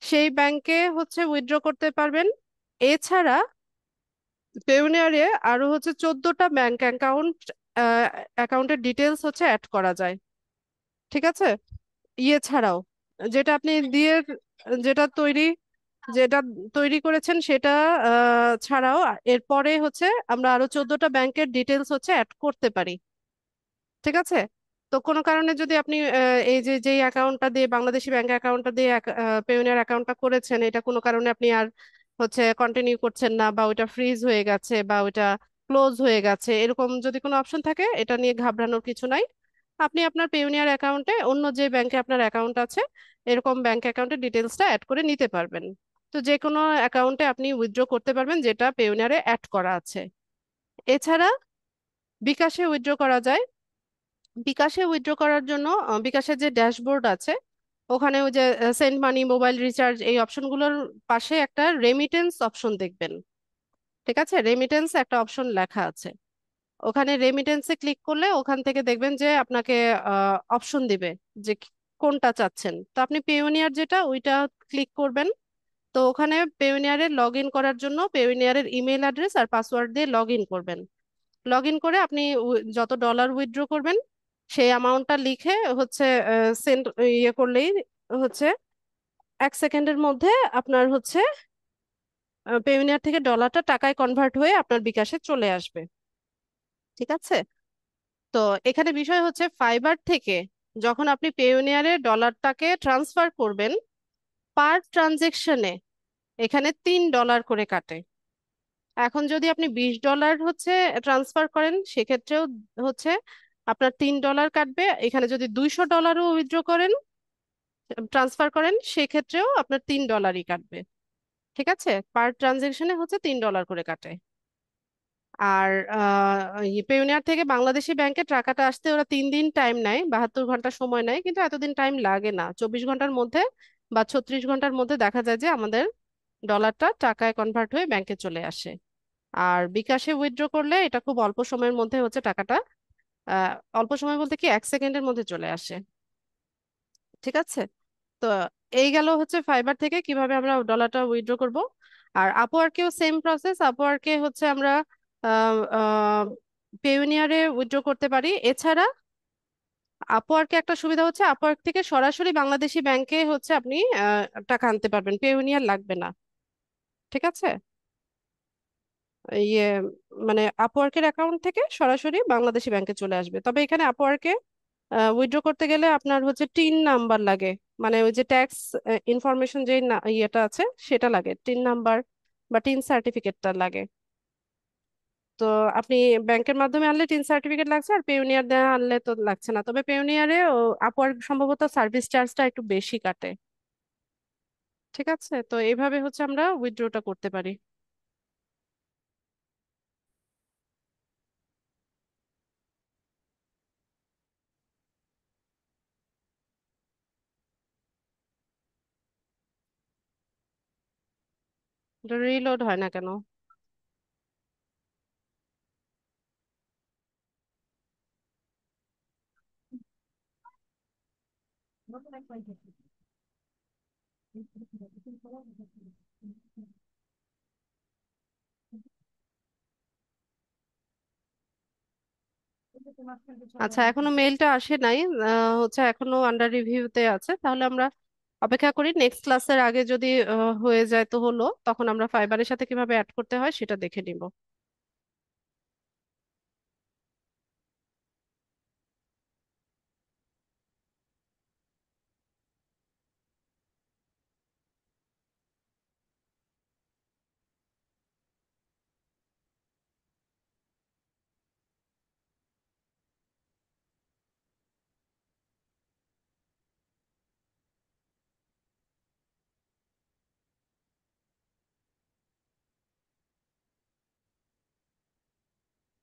সেই ব্যাংকে হচ্ছে উইথড্র করতে পারবেন। এছাড়া পেইওনিয়ারে আরো হচ্ছে 14টা ব্যাংক অ্যাকাউন্টের ডিটেলস হচ্ছে অ্যাড করা যায়। ঠিক আছে, ইয়ে ছাড়াও যেটা আপনি দিয়ে যেটা তৈরি যেটা তৈরি করেছেন সেটা ছাড়াও এরপরে হচ্ছে আমরা আরো 14টা ব্যাংকের ডিটেলস হচ্ছে অ্যাড করতে পারি। ঠিক আছে, তো কোনো কারণে যদি আপনি এই যে যেই অ্যাকাউন্টটা দিয়ে বাংলাদেশি ব্যাংক অ্যাকাউন্টটা দিয়ে পেওনিয়ার অ্যাকাউন্টটা করেছেন এটা কোনো কারণে আপনি আর হচ্ছে কন্টিনিউ করছেন না, বা ওইটা ফ্রিজ হয়ে গেছে বা ওইটা ক্লোজ হয়ে গেছে, এরকম যদি কোনো অপশন থাকে এটা নিয়ে ঘাবড়ানোর কিছু নাই। আপনি আপনার পেওনিয়ার অ্যাকাউন্টে অন্য যে ব্যাংকে আপনার অ্যাকাউন্ট আছে এরকম ব্যাংক অ্যাকাউন্টের ডিটেলসটা অ্যাড করে নিতে পারবেন। তো যে কোনো অ্যাকাউন্টে আপনি উইথড্র করতে পারবেন যেটা পেওনিয়ারে অ্যাড করা আছে। এছাড়া বিকাশে উইথড্র করা যায়। বিকাশে উইথড্র করার জন্য বিকাশের যে ড্যাশবোর্ড আছে ওখানে ওই যে সেন্ড মানি, মোবাইল রিচার্জ, এই অপশনগুলোর পাশে একটা রেমিটেন্স অপশন দেখবেন। ঠিক আছে, রেমিটেন্স একটা অপশন লেখা আছে, ওখানে রেমিটেন্সে ক্লিক করলে ওখান থেকে দেখবেন যে আপনাকে অপশন দিবে যে কোনটা চাচ্ছেন। তো আপনি পেওনিয়ার যেটা ওইটা ক্লিক করবেন। তো ওখানে পেওনিয়ারে লগ ইন করার জন্য পেওনিয়ারের ইমেল অ্যাড্রেস আর পাসওয়ার্ড দিয়ে লগ ইন করবেন। লগ ইন করে আপনি যত ডলার উইথড্র করবেন সেই অ্যামাউন্টটা লিখে হচ্ছে সেন্ড ইয়ে করলেই হচ্ছে 1 সেকেন্ডের মধ্যে আপনার হচ্ছে পেওনিয়ার থেকে ডলারটা টাকায় কনভার্ট হয়ে আপনার বিকাশে চলে আসবে। ঠিক আছে, তো এখানে বিষয় হচ্ছে ফাইবার থেকে যখন আপনি পেওনিয়ারে ডলারটাকে ট্রান্সফার করবেন পার ট্রানজেকশনে এখানে $3 করে কাটে। এখন যদি আপনি $20 হচ্ছে ট্রান্সফার করেন সেক্ষেত্রেও হচ্ছে আপনার $3 কাটবে। এখানে যদি $200ও উইথড্র করেন ট্রান্সফার করেন সেক্ষেত্রেও আপনার $3 কাটবে। ঠিক আছে, পার ট্রানজেকশনে হচ্ছে $3 করে কাটে। আর পেওনিয়ার থেকে বাংলাদেশি ব্যাংকে টাকাটা আসতে ওরা 3 দিন টাইম নেয়, 72 ঘন্টা সময় নেয়, কিন্তু এতদিন টাইম লাগে না, 24 ঘন্টার মধ্যে বা 36 ঘন্টার মধ্যে দেখা যায় যে আমাদের ডলারটা টাকায় কনভার্ট হয়ে ব্যাংকে চলে আসে। আর বিকাশে উইথড্র করলে এটা খুব অল্প সময়ের মধ্যে হচ্ছে টাকাটা আহ অল্প সময় বলতে কি 1 সেকেন্ডের মধ্যে চলে আসে। ঠিক আছে, তো এই গেল হচ্ছে ফাইবার থেকে কিভাবে আমরা ডলারটা উইথড্র করব। আর আপওয়ার্কেও সেম প্রসেস, আপওয়ার্কে হচ্ছে আমরা পেওনিয়ারে উইথড্র করতে পারি। এছাড়া আপওয়ার্কে একটা সুবিধা হচ্ছে আপওয়ার্ক থেকে সরাসরি বাংলাদেশি ব্যাংকে হচ্ছে আপনি টাকা আনতে পারবেন, পেওনিয়ার লাগবে না। ঠিক আছে, ইয়ে মানে আপওয়ার্কের অ্যাকাউন্ট থেকে সরাসরি বাংলাদেশি ব্যাংকে চলে আসবে। তবে এখানে আপওয়ার্কে উইথড্র করতে গেলে আপনার হচ্ছে টিন নাম্বার লাগে, মানে ওই যে ট্যাক্স ইনফরমেশন যে ইয়েটা আছে সেটা লাগে, টিন নাম্বার বা টিন সার্টিফিকেটটা লাগে। তো আপনি ব্যাংকের মাধ্যমে আনলে টিন সার্টিফিকেট লাগছে, আর পেওনিয়ার দেওয়া আনলে তো লাগছে না। তবে পেওনিয়ারে আপওয়ার্ক সম্ভবত সার্ভিস চার্জটা একটু বেশি কাটে। ঠিক আছে, তো এইভাবে হচ্ছে আমরা উইথড্রটা করতে পারি। এটা রিলোড হয় না কেন? আচ্ছা, এখনো মেইলটা আসে নাই, হচ্ছে এখনো আন্ডার রিভিউতে আছে। তাহলে আমরা অপেক্ষা করি, নেক্সট ক্লাসের আগে যদি হয়ে যায় তো হলো, তখন আমরা ফাইবারের সাথে কিভাবে অ্যাড করতে হয় সেটা দেখে নিব।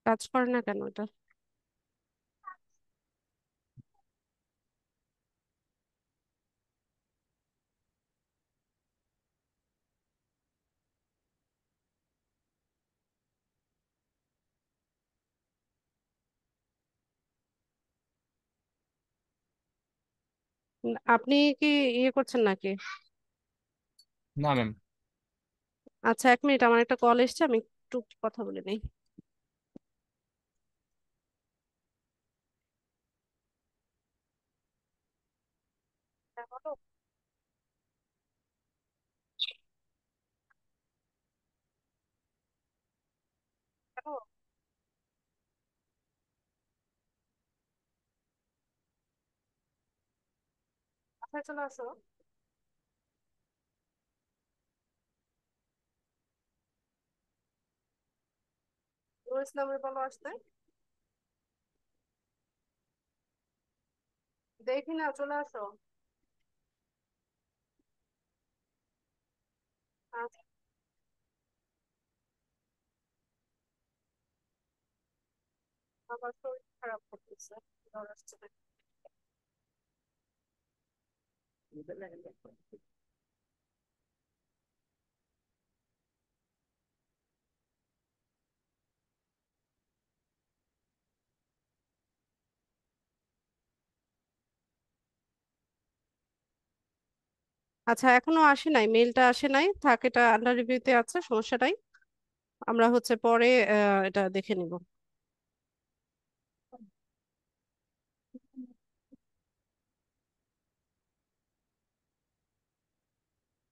কাজ করে না কেন এটা? আপনি কি ইয়ে করছেন নাকি? না ম্যাম। আচ্ছা, 1 মিনিট, আমার একটা কল এসেছে, আমি একটু কথা বলে নিই। হ্যাঁ, বলো। হ্যালো, বাসায় চলে আসো। নুরুল ইসলামের বলো আসতে। দেখি না, চলে আসো। আচ্ছা, আমার শরীর খারাপ করতেছে, জ্বর আসছে না। আচ্ছা, এখনো আসে নাই, মেলটা আসে নাই, থাক, এটা আন্ডার রিভিউতে আছে, সমস্যা নাই। আমরা হচ্ছে পরে এটা দেখে নিব।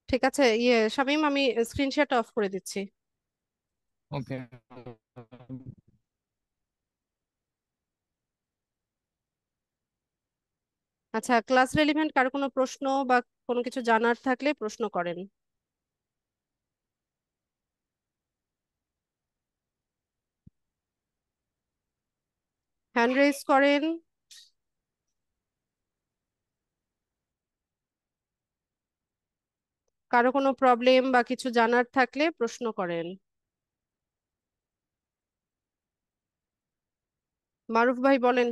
ঠিক আছে, ইয়ে শামীম, আমি স্ক্রিনশট অফ করে দিচ্ছি। ওকে। আচ্ছা, ক্লাস রেলিভেন্ট কারো কোনো প্রশ্ন বা কোনো কিছু জানার থাকলে প্রশ্ন করেন। হ্যান্ড রেজ করেন। কারো কোনো প্রবলেম বা কিছু জানার থাকলে প্রশ্ন করেন। মারুফ ভাই বলেন।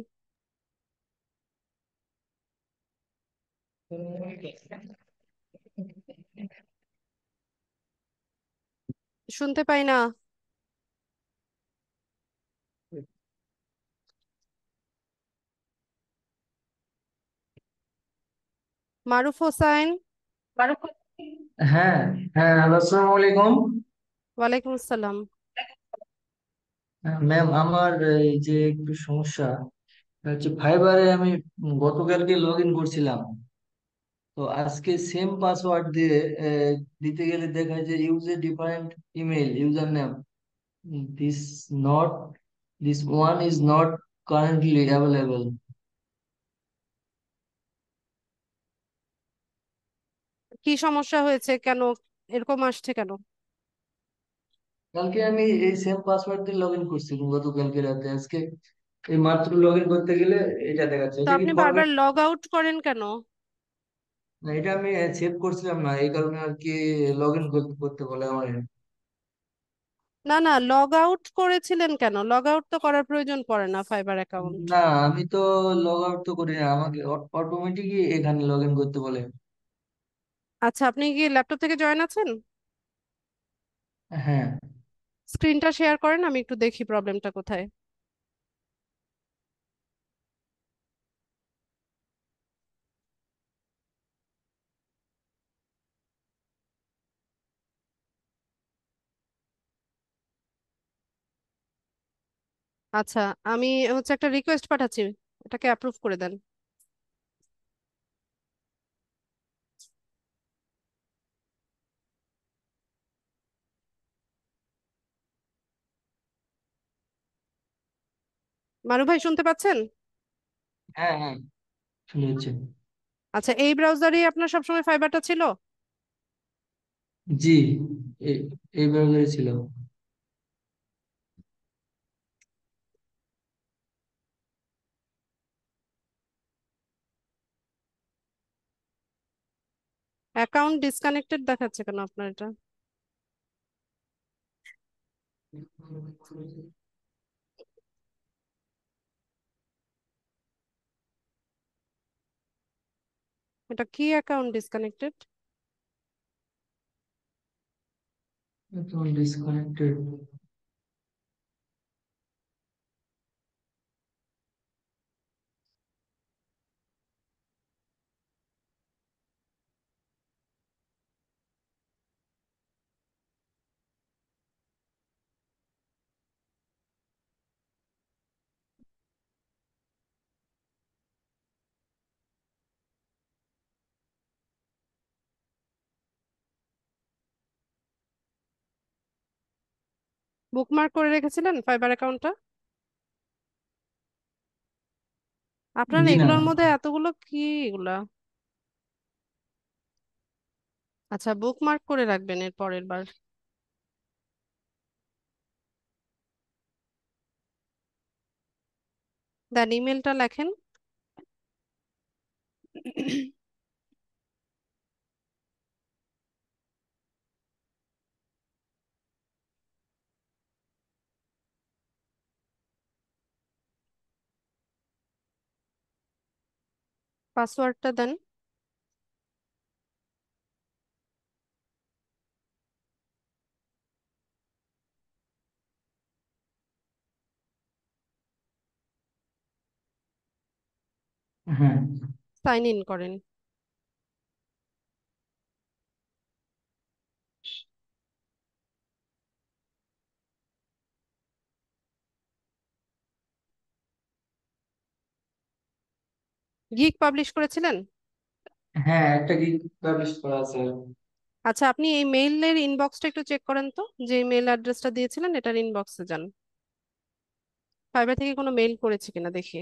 শুনতে পাই না। মারুফ হোসাইন। হ্যাঁ, হ্যাঁ, হ্যালো, আসসালামু আলাইকুম। ওয়ালাইকুম আসসালাম। ম্যাম, আমার এই যে একটু সমস্যা হচ্ছে, ফাইবারে আমি গতকালকে লগ ইন করছিলাম। তো আজকে সেম পাসওয়ার্ড দিয়ে দিতে গেলে দেখায় যে use a different email user name, this not this one is not currently available. কি সমস্যা হয়েছে, কেন এরকম আসছে কেন? কালকে আমি এই সেম পাসওয়ার্ড দিয়ে লগ ইন করছিলাম গতকালকে রাতে, আজকে এই মাত্র লগ ইন করতে গেলে এটা দেখাচ্ছে। তো এটা কি আপনি বারবার ফরম্যাট? লগ আউট করেন কেন? না, এটা আমি সেভ করছিলাম না, এই কারণে আর কি লগ ইন করতে বলে আমার। না না, লগ আউট করেছিলেন কেন? লগ আউট তো করার প্রয়োজন পড়ে না ফাইবার অ্যাকাউন্ট। না, আমি তো লগ আউট তো করি না, আমাকে অটোমেটিকই এখানে লগ ইন করতে বলে। আচ্ছা, আপনি কি ল্যাপটপ থেকে জয়েন আছেন? হ্যাঁ। স্ক্রিনটা শেয়ার করেন, আমি একটু দেখি প্রবলেমটা কোথায়। আচ্ছা, আমি হচ্ছে একটা রিকোয়েস্ট পাঠাচ্ছি, এটাকে অ্যাপ্রুভ করে দেন। মারু ভাই শুনতে পাচ্ছেন? হ্যাঁ, হ্যাঁ, শুনে হচ্ছে। আচ্ছা, এই ব্রাউজারেই আপনার সবসময় ফাইবারটা ছিল? জি, এই এই ব্রাউজারে ছিল। অ্যাকাউন্ট ডিসকানেক্টেড দেখাচ্ছে কেন আপনার এটা? এটা কি অ্যাকাউন্ট ডিসকানেক্টেড? এখন ডিসকানেক্টেড। বুকমার্ক করে রেখেছিলেন ফাইবার অ্যাকাউন্টটা? আপনার জি না। এগুলোর মধ্যে এতগুলো কি এগুলা? আচ্ছা, বুকমার্ক করে রাখবেন এর পরের বার। দেন ইমেলটা লেখেন। পাসওয়ার্ডটা দেন। হ্যাঁ। সাইন ইন করেন। গিগ পাবলিশ করেছিলেন? হ্যাঁ, একটা কি পাবলিশ করা আছে। আচ্ছা, আপনি এই মেইলের ইনবক্সটা একটু চেক করেন তো, যে মেইল অ্যাড্রেসটা দিয়েছিলেন এটার ইনবক্সে যান। ফাইবার থেকে কোনো মেইল করেছে কিনা দেখি।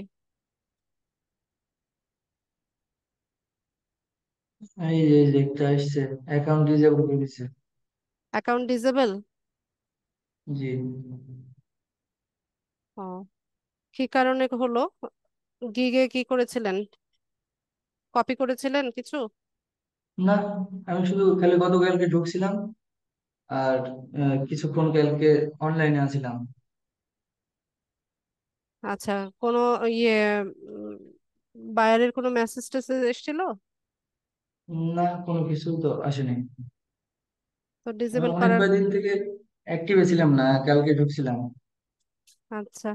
এই যে লেখটা আসছে, অ্যাকাউন্ট ডিসেবল করে দিছে। Account disable? জি। ও, কি কারণে হলো? গিগে কি করেছিলেন? কপি করেছিলেন কিছু? না, আমি শুধু খালি গতকালকে ঢুকছিলাম, আর কিছুক্ষণ কালকে অনলাইনে আছিলাম। আচ্ছা, কোনো ইয়ে বায়ারের কোনো মেসেজ টেসেজ এসেছিল? না, কোনো কিছু তো আসেনি। তো আমি ডিসেবল অনেক করার। কয়দিন থেকে অ্যাক্টিভে ছিলাম না, কালকে ঢুকছিলাম। আচ্ছা,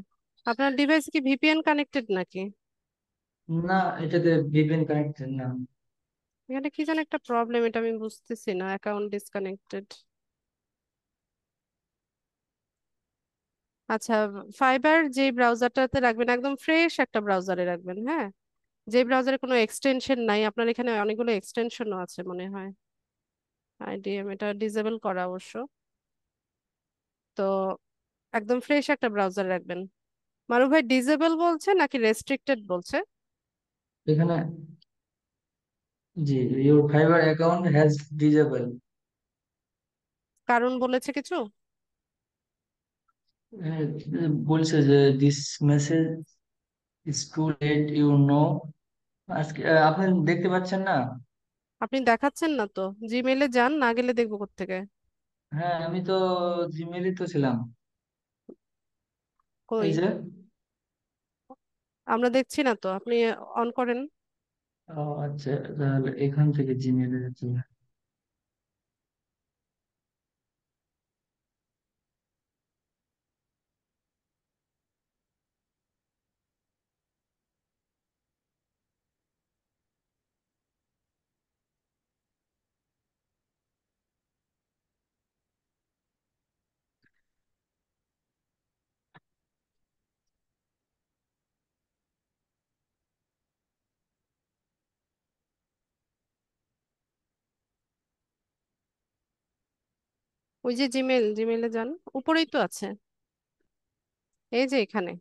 আপনার ডিভাইস কি ভিপিএন কানেক্টেড নাকি? না, এটাতে ভিপিএন কানেক্টেড না। এখানে কি যেন একটা প্রবলেম, এটা আমি বুঝতেছি না। Account disconnected. আচ্ছা, ফাইবার যে ব্রাউজারটাতে রাখবেন একদম ফ্রেশ একটা ব্রাউজারে রাখবেন, হ্যাঁ? যে ব্রাউজারে কোনো এক্সটেনশন নাই। আপনার এখানে অনেকগুলো এক্সটেনশনও আছে মনে হয়। আইডিএম এটা ডিসেবল করা অবশ্য। তো একদম ফ্রেশ একটা ব্রাউজার রাখবেন। মারুফ ভাই, ডিসেবল বলছে নাকি রেস্ট্রিক্টেড বলছে? এখানে জি, your fibre account has disable. কারণ বলেছে কিছু? বলছে যে this message is to let you know. আজকে আপনি দেখতে পাচ্ছেন না? আপনি দেখাচ্ছেন না তো। জিমেইলে যান, না গেলে দেখবো কোত্থেকে। হ্যাঁ, আমি তো জিমেলই তো ছিলাম। কই? এই যে। আমরা দেখছি না তো, আপনি অন করেন। ও আচ্ছা, তাহলে এখান থেকে জিমেলে যেতে হবে। ওই যে জিমেল, জিমেইলে যান, উপরেই তো আছে, এই যে এখানে।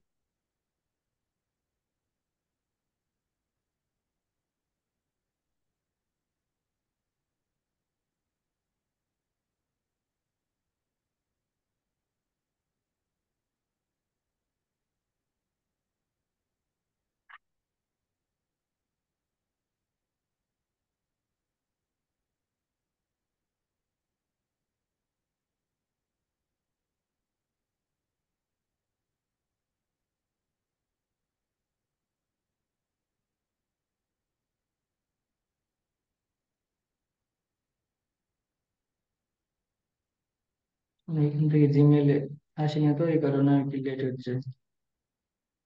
মানে এখান থেকে জিমেলে আসি না, তো এই কারণে আর কি লেট হচ্ছে।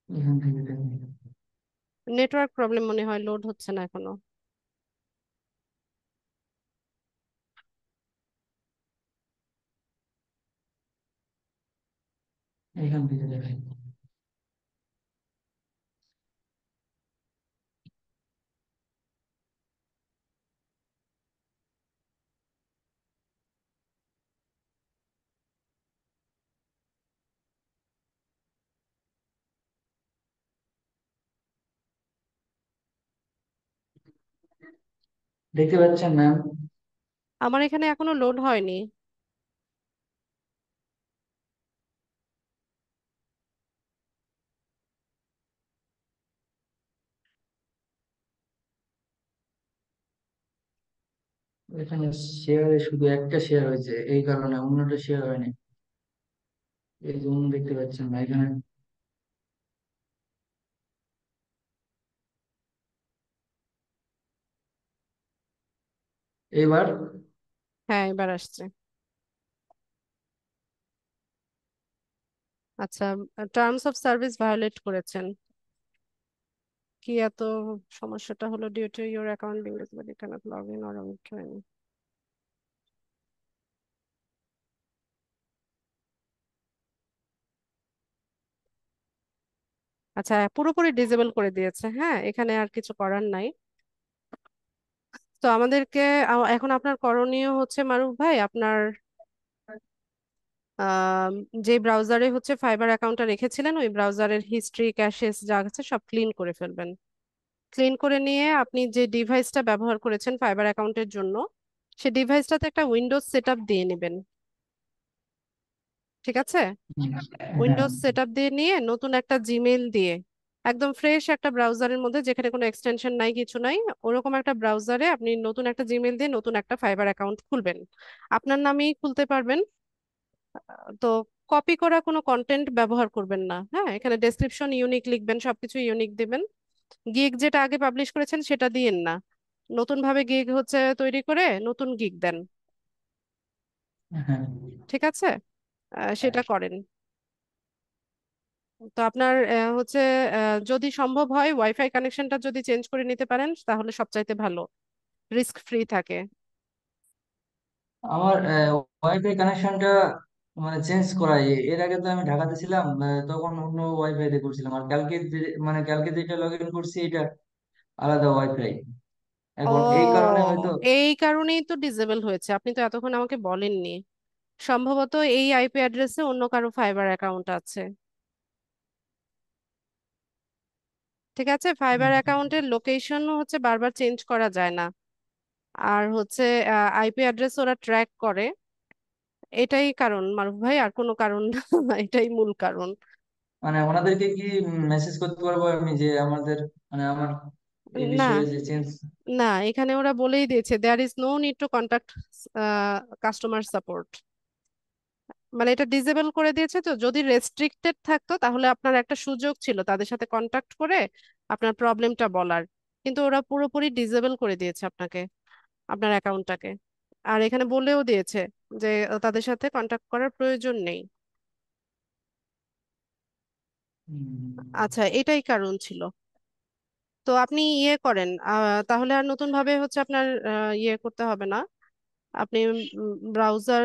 এখান থেকে দেখুন। নেটওয়ার্ক প্রবলেম মনে হয়, লোড হচ্ছে না এখনো। এখান থেকে দেখাই। দেখতে পাচ্ছেন ম্যাম? আমার এখানে এখনো লোড হয়নি। এখানে শেয়ারে শুধু একটা শেয়ার হয়েছে, এই কারণে অন্যটা শেয়ার হয়নি। এই জন্য দেখতে পাচ্ছেন না এখানে। এবার হ্যাঁ, এবার আসছে। আচ্ছা, টার্মস অফ সার্ভিস ভায়োলেট করেছেন। কি এত সমস্যাটা হলো? Due to your account being but you cannot log in or out. আচ্ছা, পুরোপুরি ডিসেবল করে দিয়েছে। হ্যাঁ, এখানে আর কিছু করার নাই। তো আমাদেরকে এখন আপনার করণীয় হচ্ছে মারুফ ভাই, আপনার আহ, যে ব্রাউজারে হচ্ছে ফাইবার অ্যাকাউন্টটা রেখেছিলেন ওই ব্রাউজারের হিস্ট্রি, ক্যাশেস যা আছে সব ক্লিন করে ফেলবেন। ক্লিন করে নিয়ে আপনি যে ডিভাইসটা ব্যবহার করেছেন ফাইবার অ্যাকাউন্টের জন্য সেই ডিভাইসটাতে একটা উইন্ডোজ সেটআপ দিয়ে নেবেন। ঠিক আছে? হ্যাঁ, উইন্ডোজ সেটআপ দিয়ে নিয়ে নতুন একটা জিমেইল দিয়ে একদম ফ্রেশ একটা ব্রাউজারের মধ্যে যেখানে কোনো এক্সটেনশন নাই, কিছু নাই, ওরকম একটা ব্রাউজারে আপনি নতুন একটা জিমেইল দিয়ে নতুন একটা ফাইবার অ্যাকাউন্ট খুলবেন। আপনার নামেই খুলতে পারবেন। তো কপি করা কোনো কন্টেন্ট ব্যবহার করবেন না। হ্যাঁ, এখানে ডেসক্রিপশন ইউনিক লিখবেন, সবকিছু ইউনিক দিবেন। গিগ যেটা আগে পাবলিশ করেছেন সেটা দিয়েন না, নতুন ভাবে গিগ হচ্ছে তৈরি করে নতুন গিগ দেন। হ্যাঁ। ঠিক আছে? সেটা করেন। তো আপনার হচ্ছে যদি সম্ভব হয় ওয়াইফাই কানেকশনটা যদি চেঞ্জ করে নিতে পারেন তাহলে সবচাইতে ভালো, রিস্ক ফ্রি থাকে। আমার ওয়াইফাই কানেকশনটা মানে চেঞ্জ করাই, এর আগে তো আমি ঢাকাতে ছিলাম, তখন অন্য ওয়াইফাই দিয়ে করছিলাম। আর কালকে মানে কালকে যেটা লগ ইন করছি এটা আলাদা ওয়াইফাই। এখন এই ও, কারণে হয়তো। এই কারণেই তো ডিসেবল হয়েছে। আপনি তো এতক্ষণ আমাকে বলেননি। সম্ভবত এই আইপি অ্যাড্রেসে অন্য কারো ফাইবার অ্যাকাউন্ট আছে। ঠিক আছে, ফাইবার অ্যাকাউন্টের লোকেশন হচ্ছে বারবার চেঞ্জ করা যায় না। আর হচ্ছে আইপি অ্যাড্রেস ওরা ট্র্যাক করে। এটাই কারণ মারুফ ভাই, আর কোনো কারণ না। এটাই মূল কারণ। মানে ওনাদেরকে কি মেসেজ করতে পারবো আমি যে আমাদের মানে আমার এই না, বিষয়ে যে চেঞ্জ? না, এখানে ওরা বলেই দিয়েছে there is no need to contact customer support. মানে এটা ডিসেবল করে দিয়েছে। তো যদি রেস্ট্রিক্টেড থাকতো তাহলে আপনার একটা সুযোগ ছিল তাদের সাথে কন্টাক্ট করে আপনার প্রবলেমটা বলার। কিন্তু ওরা পুরোপুরি ডিসেবল করে দিয়েছে আপনাকে, আপনার অ্যাকাউন্টটাকে। আর এখানে বলেও দিয়েছে যে তাদের সাথে কন্টাক্ট করার প্রয়োজন নেই। আচ্ছা, এটাই কারণ ছিল। তো আপনি ইয়ে করেন, তাহলে আর নতুন ভাবে হচ্ছে আপনার ইয়ে করতে হবে না। আপনি ব্রাউজার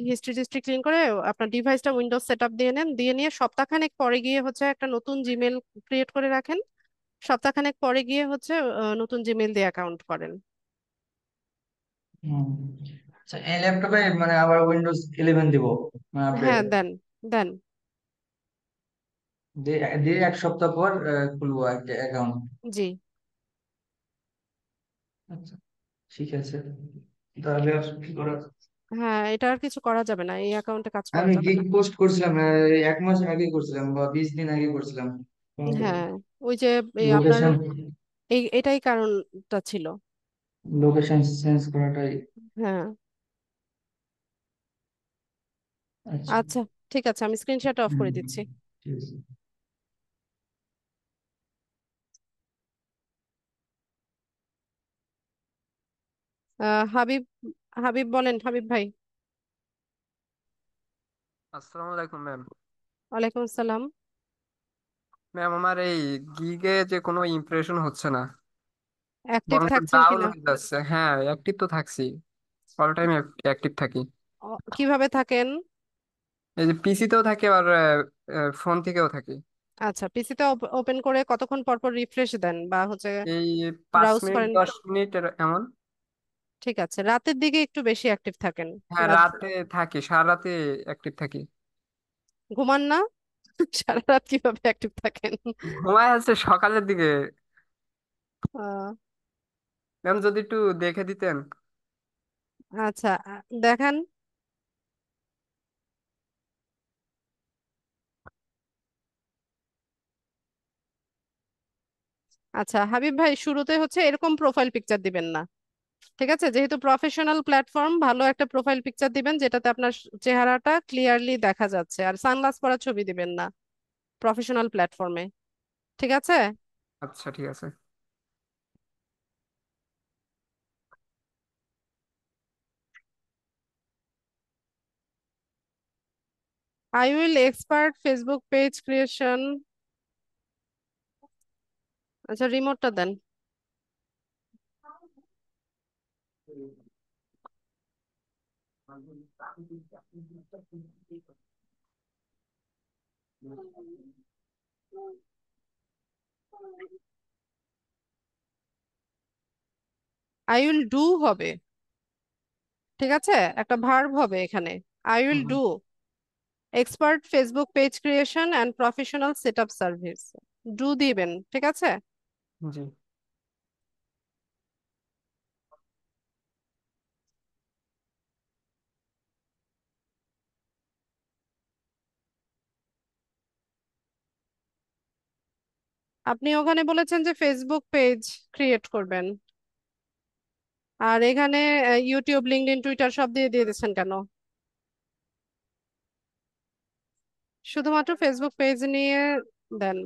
হিস্ট্রি টিস্ট্রি ক্লিন করে আপনার ডিভাইসটা উইন্ডোজ সেটআপ দিয়ে নেন, দিয়ে নিয়ে সপ্তাহখানেক পরে গিয়ে হচ্ছে একটা নতুন জিমেল ক্রিয়েট করে রাখেন। সপ্তাহখানেক পরে গিয়ে হচ্ছে নতুন জিমেল দিয়ে অ্যাকাউন্ট করেন। হুম। আচ্ছা, এই ল্যাপটপে মানে আবার উইন্ডোজ 11 দিব আপডেট হ্যাঁ, দেন, দেন। দিয়ে দিয়ে এক সপ্তাহ পর খুলবো একটা অ্যাকাউন্ট। জি। আচ্ছা, ঠিক আছে। তাহলে আর কি করা? হ্যাঁ, এটা আর কিছু করা যাবে না, এই অ্যাকাউন্টে কাজ করা আমি যাবে গিগ না। পোস্ট করছিলাম 1 মাস আগে করছিলাম বা 20 দিন আগে করছিলাম। হ্যাঁ, ওই যে এই আপনার লোকেশন এটাই কারণটা ছিল। লোকেশন চেঞ্জ করাটাই। হ্যাঁ। আচ্ছা। আচ্ছা, ঠিক আছে, আমি স্ক্রিনশট অফ হুম, করে দিচ্ছি। ঠিক আছে। হাবিব, হাবিব বলেন, হাবিব ভাই। আসসালামু আলাইকুম ম্যাম। ওয়ালাইকুম আসসালাম। ম্যাম আমার এই গিগে যে কোনো ইমপ্রেশন হচ্ছে না, অ্যাক্টিভ বরং থাকছেন ডাউন কিনা? হয়ে যাচ্ছে। হ্যাঁ, অ্যাক্টিভ তো থাকছি, অল টাইম অ্যাক্টিভ থাকি। কিভাবে থাকেন? এই যে পিসিতেও থাকি আর ফোন থেকেও থাকি। আচ্ছা, পিসিতে ওপেন করে কতক্ষণ পর পর রিফ্রেশ দেন বা হচ্ছে এই 5 মিনিট করেন? 10 মিনিট এমন। ঠিক আছে, রাতের দিকে একটু বেশি অ্যাক্টিভ থাকেন। হ্যাঁ, রাত রাতে থাকি, সারা রাতে অ্যাক্টিভ থাকি। ঘুমান না? সারা রাত কিভাবে অ্যাক্টিভ থাকেন? ঘুমায় আছে সকালের দিকে। আহ, ম্যাম যদি একটু দেখে দিতেন। আচ্ছা, দেখান। আচ্ছা হাবিব ভাই, শুরুতে হচ্ছে এরকম প্রোফাইল পিকচার দিবেন না, ঠিক আছে? যেহেতু প্রফেশনাল প্ল্যাটফর্ম, ভালো একটা প্রোফাইল পিকচার দিবেন যেটাতে আপনার চেহারাটা ক্লিয়ারলি দেখা যাচ্ছে, আর সানগ্লাস পরা ছবি দিবেন না প্রফেশনাল প্ল্যাটফর্মে, ঠিক আছে? আচ্ছা ঠিক আছে। I will expert Facebook page creation. আচ্ছা, রিমোটটা দেন। আই উইল ডু হবে, ঠিক আছে? একটা ভার্ব হবে এখানে। I will hmm, do expert Facebook page creation and professional setup service. Do দিবেন, ঠিক আছে? জি। আপনি ওখানে বলেছেন যে ফেসবুক পেজ ক্রিয়েট করবেন, আর এখানে ইউটিউব, লিঙ্কডইন, টুইটার সব দিয়ে দিয়ে দিচ্ছেন কেন? শুধুমাত্র ফেসবুক পেজ নিয়ে দেন।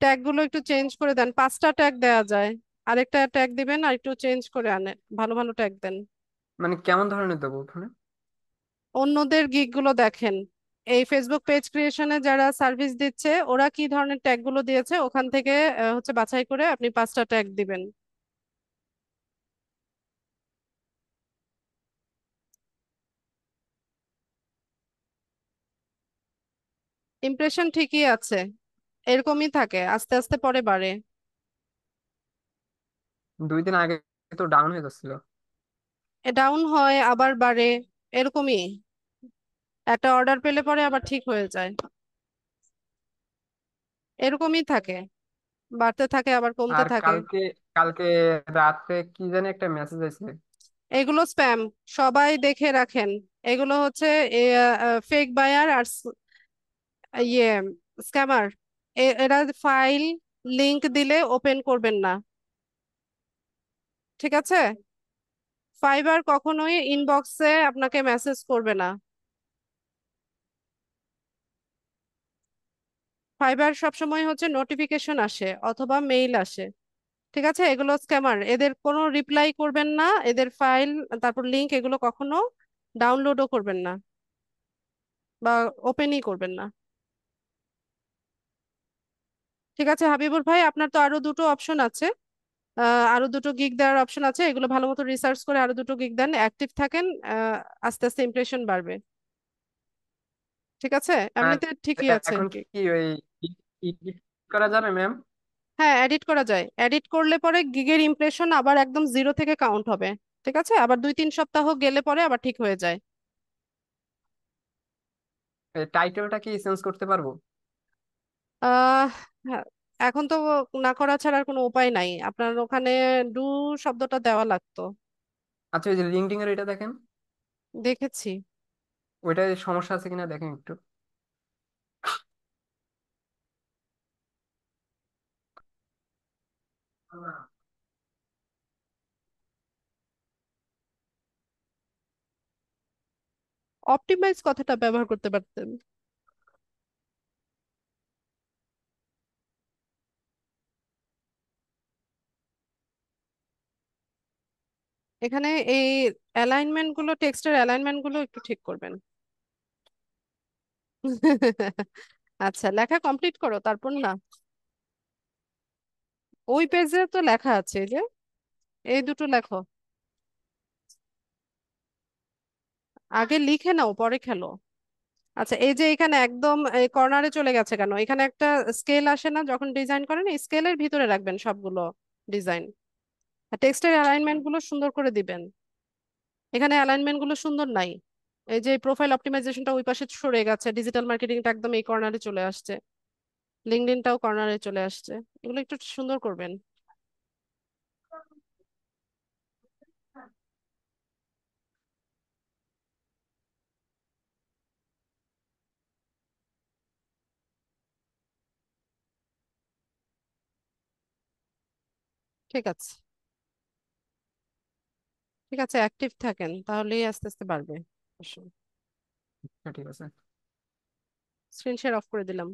ট্যাগ গুলো একটু চেঞ্জ করে দেন, 5টা ট্যাগ দেওয়া যায়, আরেকটা ট্যাগ দিবেন আর একটু চেঞ্জ করে আনে, ভালো ভালো ট্যাগ দেন। মানে কেমন ধরনের দেবো ওখানে? অন্যদের গিগ গুলো দেখেন, এই ফেসবুক পেজ ক্রিয়েশনে যারা সার্ভিস দিচ্ছে ওরা কি ধরনের ট্যাগ গুলো দিয়েছে, ওখান থেকে হচ্ছে বাছাই করে আপনি 5টা ট্যাগ দিবেন। ইমপ্রেশন ঠিকই আছে, এরকমই থাকে, আস্তে আস্তে পরে বাড়ে। 2 দিন আগে তো ডাউন হয়ে যাচ্ছিল। ডাউন হয় আবার বাড়ে, এরকমই। একটা অর্ডার পেলে পরে আবার ঠিক হয়ে যায়, এরকমই থাকে, বাড়তে থাকে আবার কমতে আর থাকে। কালকে কালকে রাত্রে কি জানি একটা মেসেজ আছে। এগুলো স্প্যাম, সবাই দেখে রাখেন। এগুলো হচ্ছে ফেক বায়ার আর ইয়ে স্ক্যামার। এরা ফাইল লিংক দিলে ওপেন করবেন না, ঠিক আছে? ফাইবার কখনোই ইনবক্সে আপনাকে মেসেজ করবে না। ফাইবার সবসময় হচ্ছে নোটিফিকেশন আসে অথবা মেইল আসে, ঠিক আছে? এগুলো স্ক্যামার, এদের কোনো রিপ্লাই করবেন না, এদের ফাইল, তারপর লিংক, এগুলো কখনো ডাউনলোডও করবেন না বা ওপেনই করবেন না, ঠিক আছে? হাবিবুর ভাই, আপনার তো আরো দুটো অপশন আছে, আরো দুটো গিগ দেওয়ার অপশন আছে, এগুলো ভালো মতো রিসার্চ করে আরো দুটো গিগ দেন, অ্যাক্টিভ থাকেন। আস্তে আস্তে ইমপ্রেশন বাড়বে, ঠিক আছে? আর এমনিতে ঠিকই আছে। এখন কি ওই এডিট করা যাবে ম্যাম? হ্যাঁ, এডিট করা যায়, এডিট করলে পরে গিগের ইমপ্রেশন আবার একদম জিরো থেকে কাউন্ট হবে, ঠিক আছে? আবার 2-3 সপ্তাহ গেলে পরে আবার ঠিক হয়ে যায়। টাইটেলটা কি চেঞ্জ করতে পারবো? আহ হ্যাঁ, এখন তো না করা ছাড়া আর কোনো উপায় নাই, আপনার ওখানে ডু শব্দটা দেওয়া লাগতো। আচ্ছা ওই যে লিঙ্কডইন এর এটা দেখেন, দেখেছি। ওইটায় সমস্যা আছে কিনা দেখেন একটু। অপটিমাইজ কথাটা ব্যবহার করতে পারতেন। এখানে এই অ্যালাইনমেন্ট গুলো, টেক্সটের অ্যালাইনমেন্ট গুলো একটু ঠিক করবেন। আচ্ছা, লেখা কমপ্লিট করো তারপর না। ওই পেজে তো লেখা আছে, এই যে এই দুটো লেখো, আগে লিখে নাও পরে খেলো। আচ্ছা, এই যে এখানে একদম কর্নারে চলে গেছে কেন? এখানে একটা স্কেল আসে না যখন ডিজাইন করেন, এই স্কেলের ভিতরে রাখবেন সবগুলো ডিজাইন। টেক্সটের অ্যালাইনমেন্ট গুলো সুন্দর করে দিবেন, এখানে অ্যালাইনমেন্ট গুলো সুন্দর নাই। এই যে প্রোফাইল অপটিমাইজেশনটা ওই পাশে সরে গেছে, ডিজিটাল মার্কেটিংটা একদম এই কর্নারে চলে আসছে, লিঙ্কডইনটাও কর্নারে চলে আসছে। এগুলো একটু সুন্দর করবেন। ঠিক আছে, ঠিক আছে, অ্যাক্টিভ থাকেন তাহলেই আস্তে আস্তে বাড়বে। হ্যাঁ, ঠিক আছে। স্ক্রিন শেয়ার অফ করে দিলাম।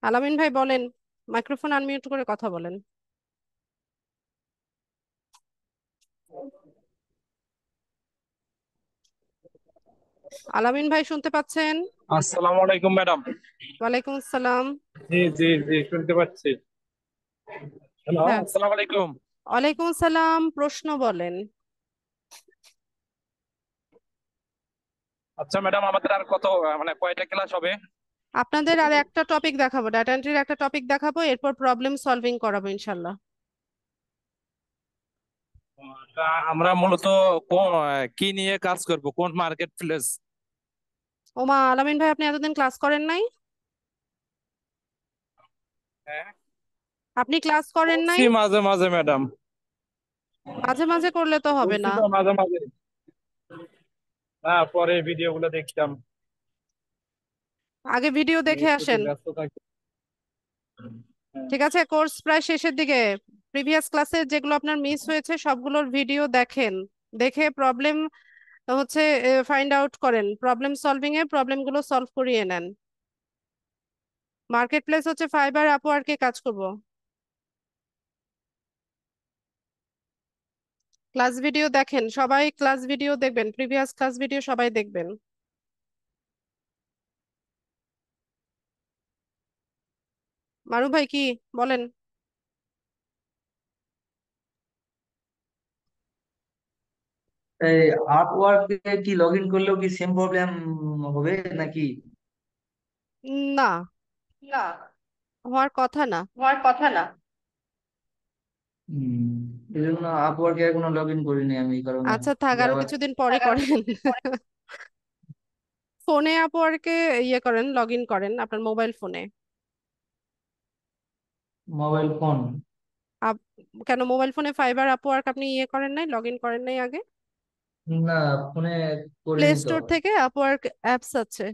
আলামিন ভাই বলেন, মাইক্রোফোন আনমিউট করে কথা বলেন। আলামিন ভাই শুনতে পাচ্ছেন? আসসালামু আলাইকুম ম্যাডাম। ওয়ালাইকুম আসসালাম। জি জি জি শুনতে পাচ্ছি। হ্যালো, হ্যাঁ, আসসালামু আলাইকুম। ওয়ালাইকুম আসসালাম, প্রশ্ন বলেন। আচ্ছা ম্যাডাম, আমাদের আর কত মানে কয়টা ক্লাস হবে? আপনাদের আর একটা টপিক দেখাবো, ডাটা এন্ট্রির একটা টপিক দেখাবো, এরপর প্রবলেম সলভিং করাবো ইনশাল্লাহ। তা আমরা মূলত কি নিয়ে কাজ করব, কোন মার্কেট প্লেস? ওমা, আলামিন ভাই আপনি এতদিন ক্লাস করেন নাই? হ্যাঁ, আপনি ক্লাস করেন করছি নাই? মাঝে মাঝে ম্যাডাম। মাঝে মাঝে করলে তো হবে করছি না। তো মাঝে মাঝে। না, পরে ভিডিওগুলো দেখতাম। আগে ভিডিও দেখে একটু আসেন। ব্যস্ত থাকি। হ্যাঁ। ঠিক আছে, কোর্স প্রায় শেষের দিকে। প্রিভিয়াস ক্লাসে যেগুলো আপনার মিস হয়েছে সবগুলোর ভিডিও দেখেন, দেখে প্রবলেম হচ্ছে ফাইন্ড আউট করেন, প্রবলেম সলভিং এ প্রবলেমগুলো সলভ করিয়ে নেন। মার্কেট প্লেস হচ্ছে ফাইবার, আপওয়ার্কে কাজ করব। ক্লাস ভিডিও দেখেন সবাই, ক্লাস ভিডিও দেখবেন, প্রিভিয়াস ক্লাস ভিডিও সবাই দেখবেন। মারু ভাই কি বলেন? এই আপওয়ার্কে কি লগ ইন করলেও কি সেম প্রবলেম হবে নাকি? না, না, হওয়ার কথা না। হওয়ার কথা না। হম, এই জন্য আপওয়ার্কে এখনো লগ ইন করিনি আমি, এই কারণে আচ্ছা থাক, যে আরো আবার কিছুদিন পরে করেন। ফোনে আপওয়ার্কে ইয়ে করেন, লগ ইন করেন আপনার মোবাইল ফোনে। Mobile phone. আপ কেন মোবাইল ফোনে ফাইবার আপওয়ার্ক আপনি ইয়ে করেন নাই, লগ ইন করেন নাই আগে? না, ফোনে প্লে করিনি তো। স্টোর থেকে আপওয়ার্ক অ্যাপস আছে,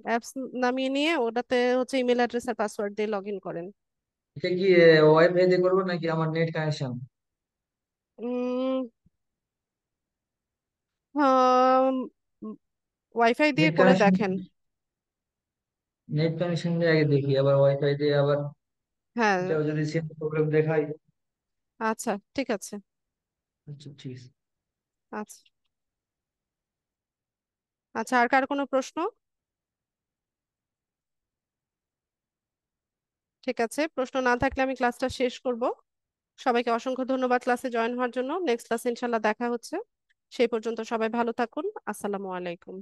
অ্যাপস নামিয়ে নিয়ে ওটাতে হচ্ছে ইমেল অ্যাড্রেস আর পাসওয়ার্ড দিয়ে লগ ইন করেন। এটা কি ওয়াইফাই দিয়ে করবো নাকি আমার নেট কানেকশন? উম ওয়াইফাই দিয়ে নেট করে কানেকশন, দেখেন। নেট কানেকশন দিয়ে আগে দেখি, আবার ওয়াইফাই দিয়ে আবার হ্যাঁ, এটাও যদি সেম প্রবলেম দেখাই। আচ্ছা ঠিক আছে। আচ্ছা, ঠিক আছে। আচ্ছা, আচ্ছা, আর কার কোনো প্রশ্ন? ঠিক আছে, প্রশ্ন না থাকলে আমি ক্লাসটা শেষ করব। সবাইকে অসংখ্য ধন্যবাদ ক্লাসে জয়েন হওয়ার জন্য। নেক্সট ক্লাসে ইনশাল্লাহ দেখা হচ্ছে। সেই পর্যন্ত সবাই ভালো থাকুন। আসসালামু আলাইকুম।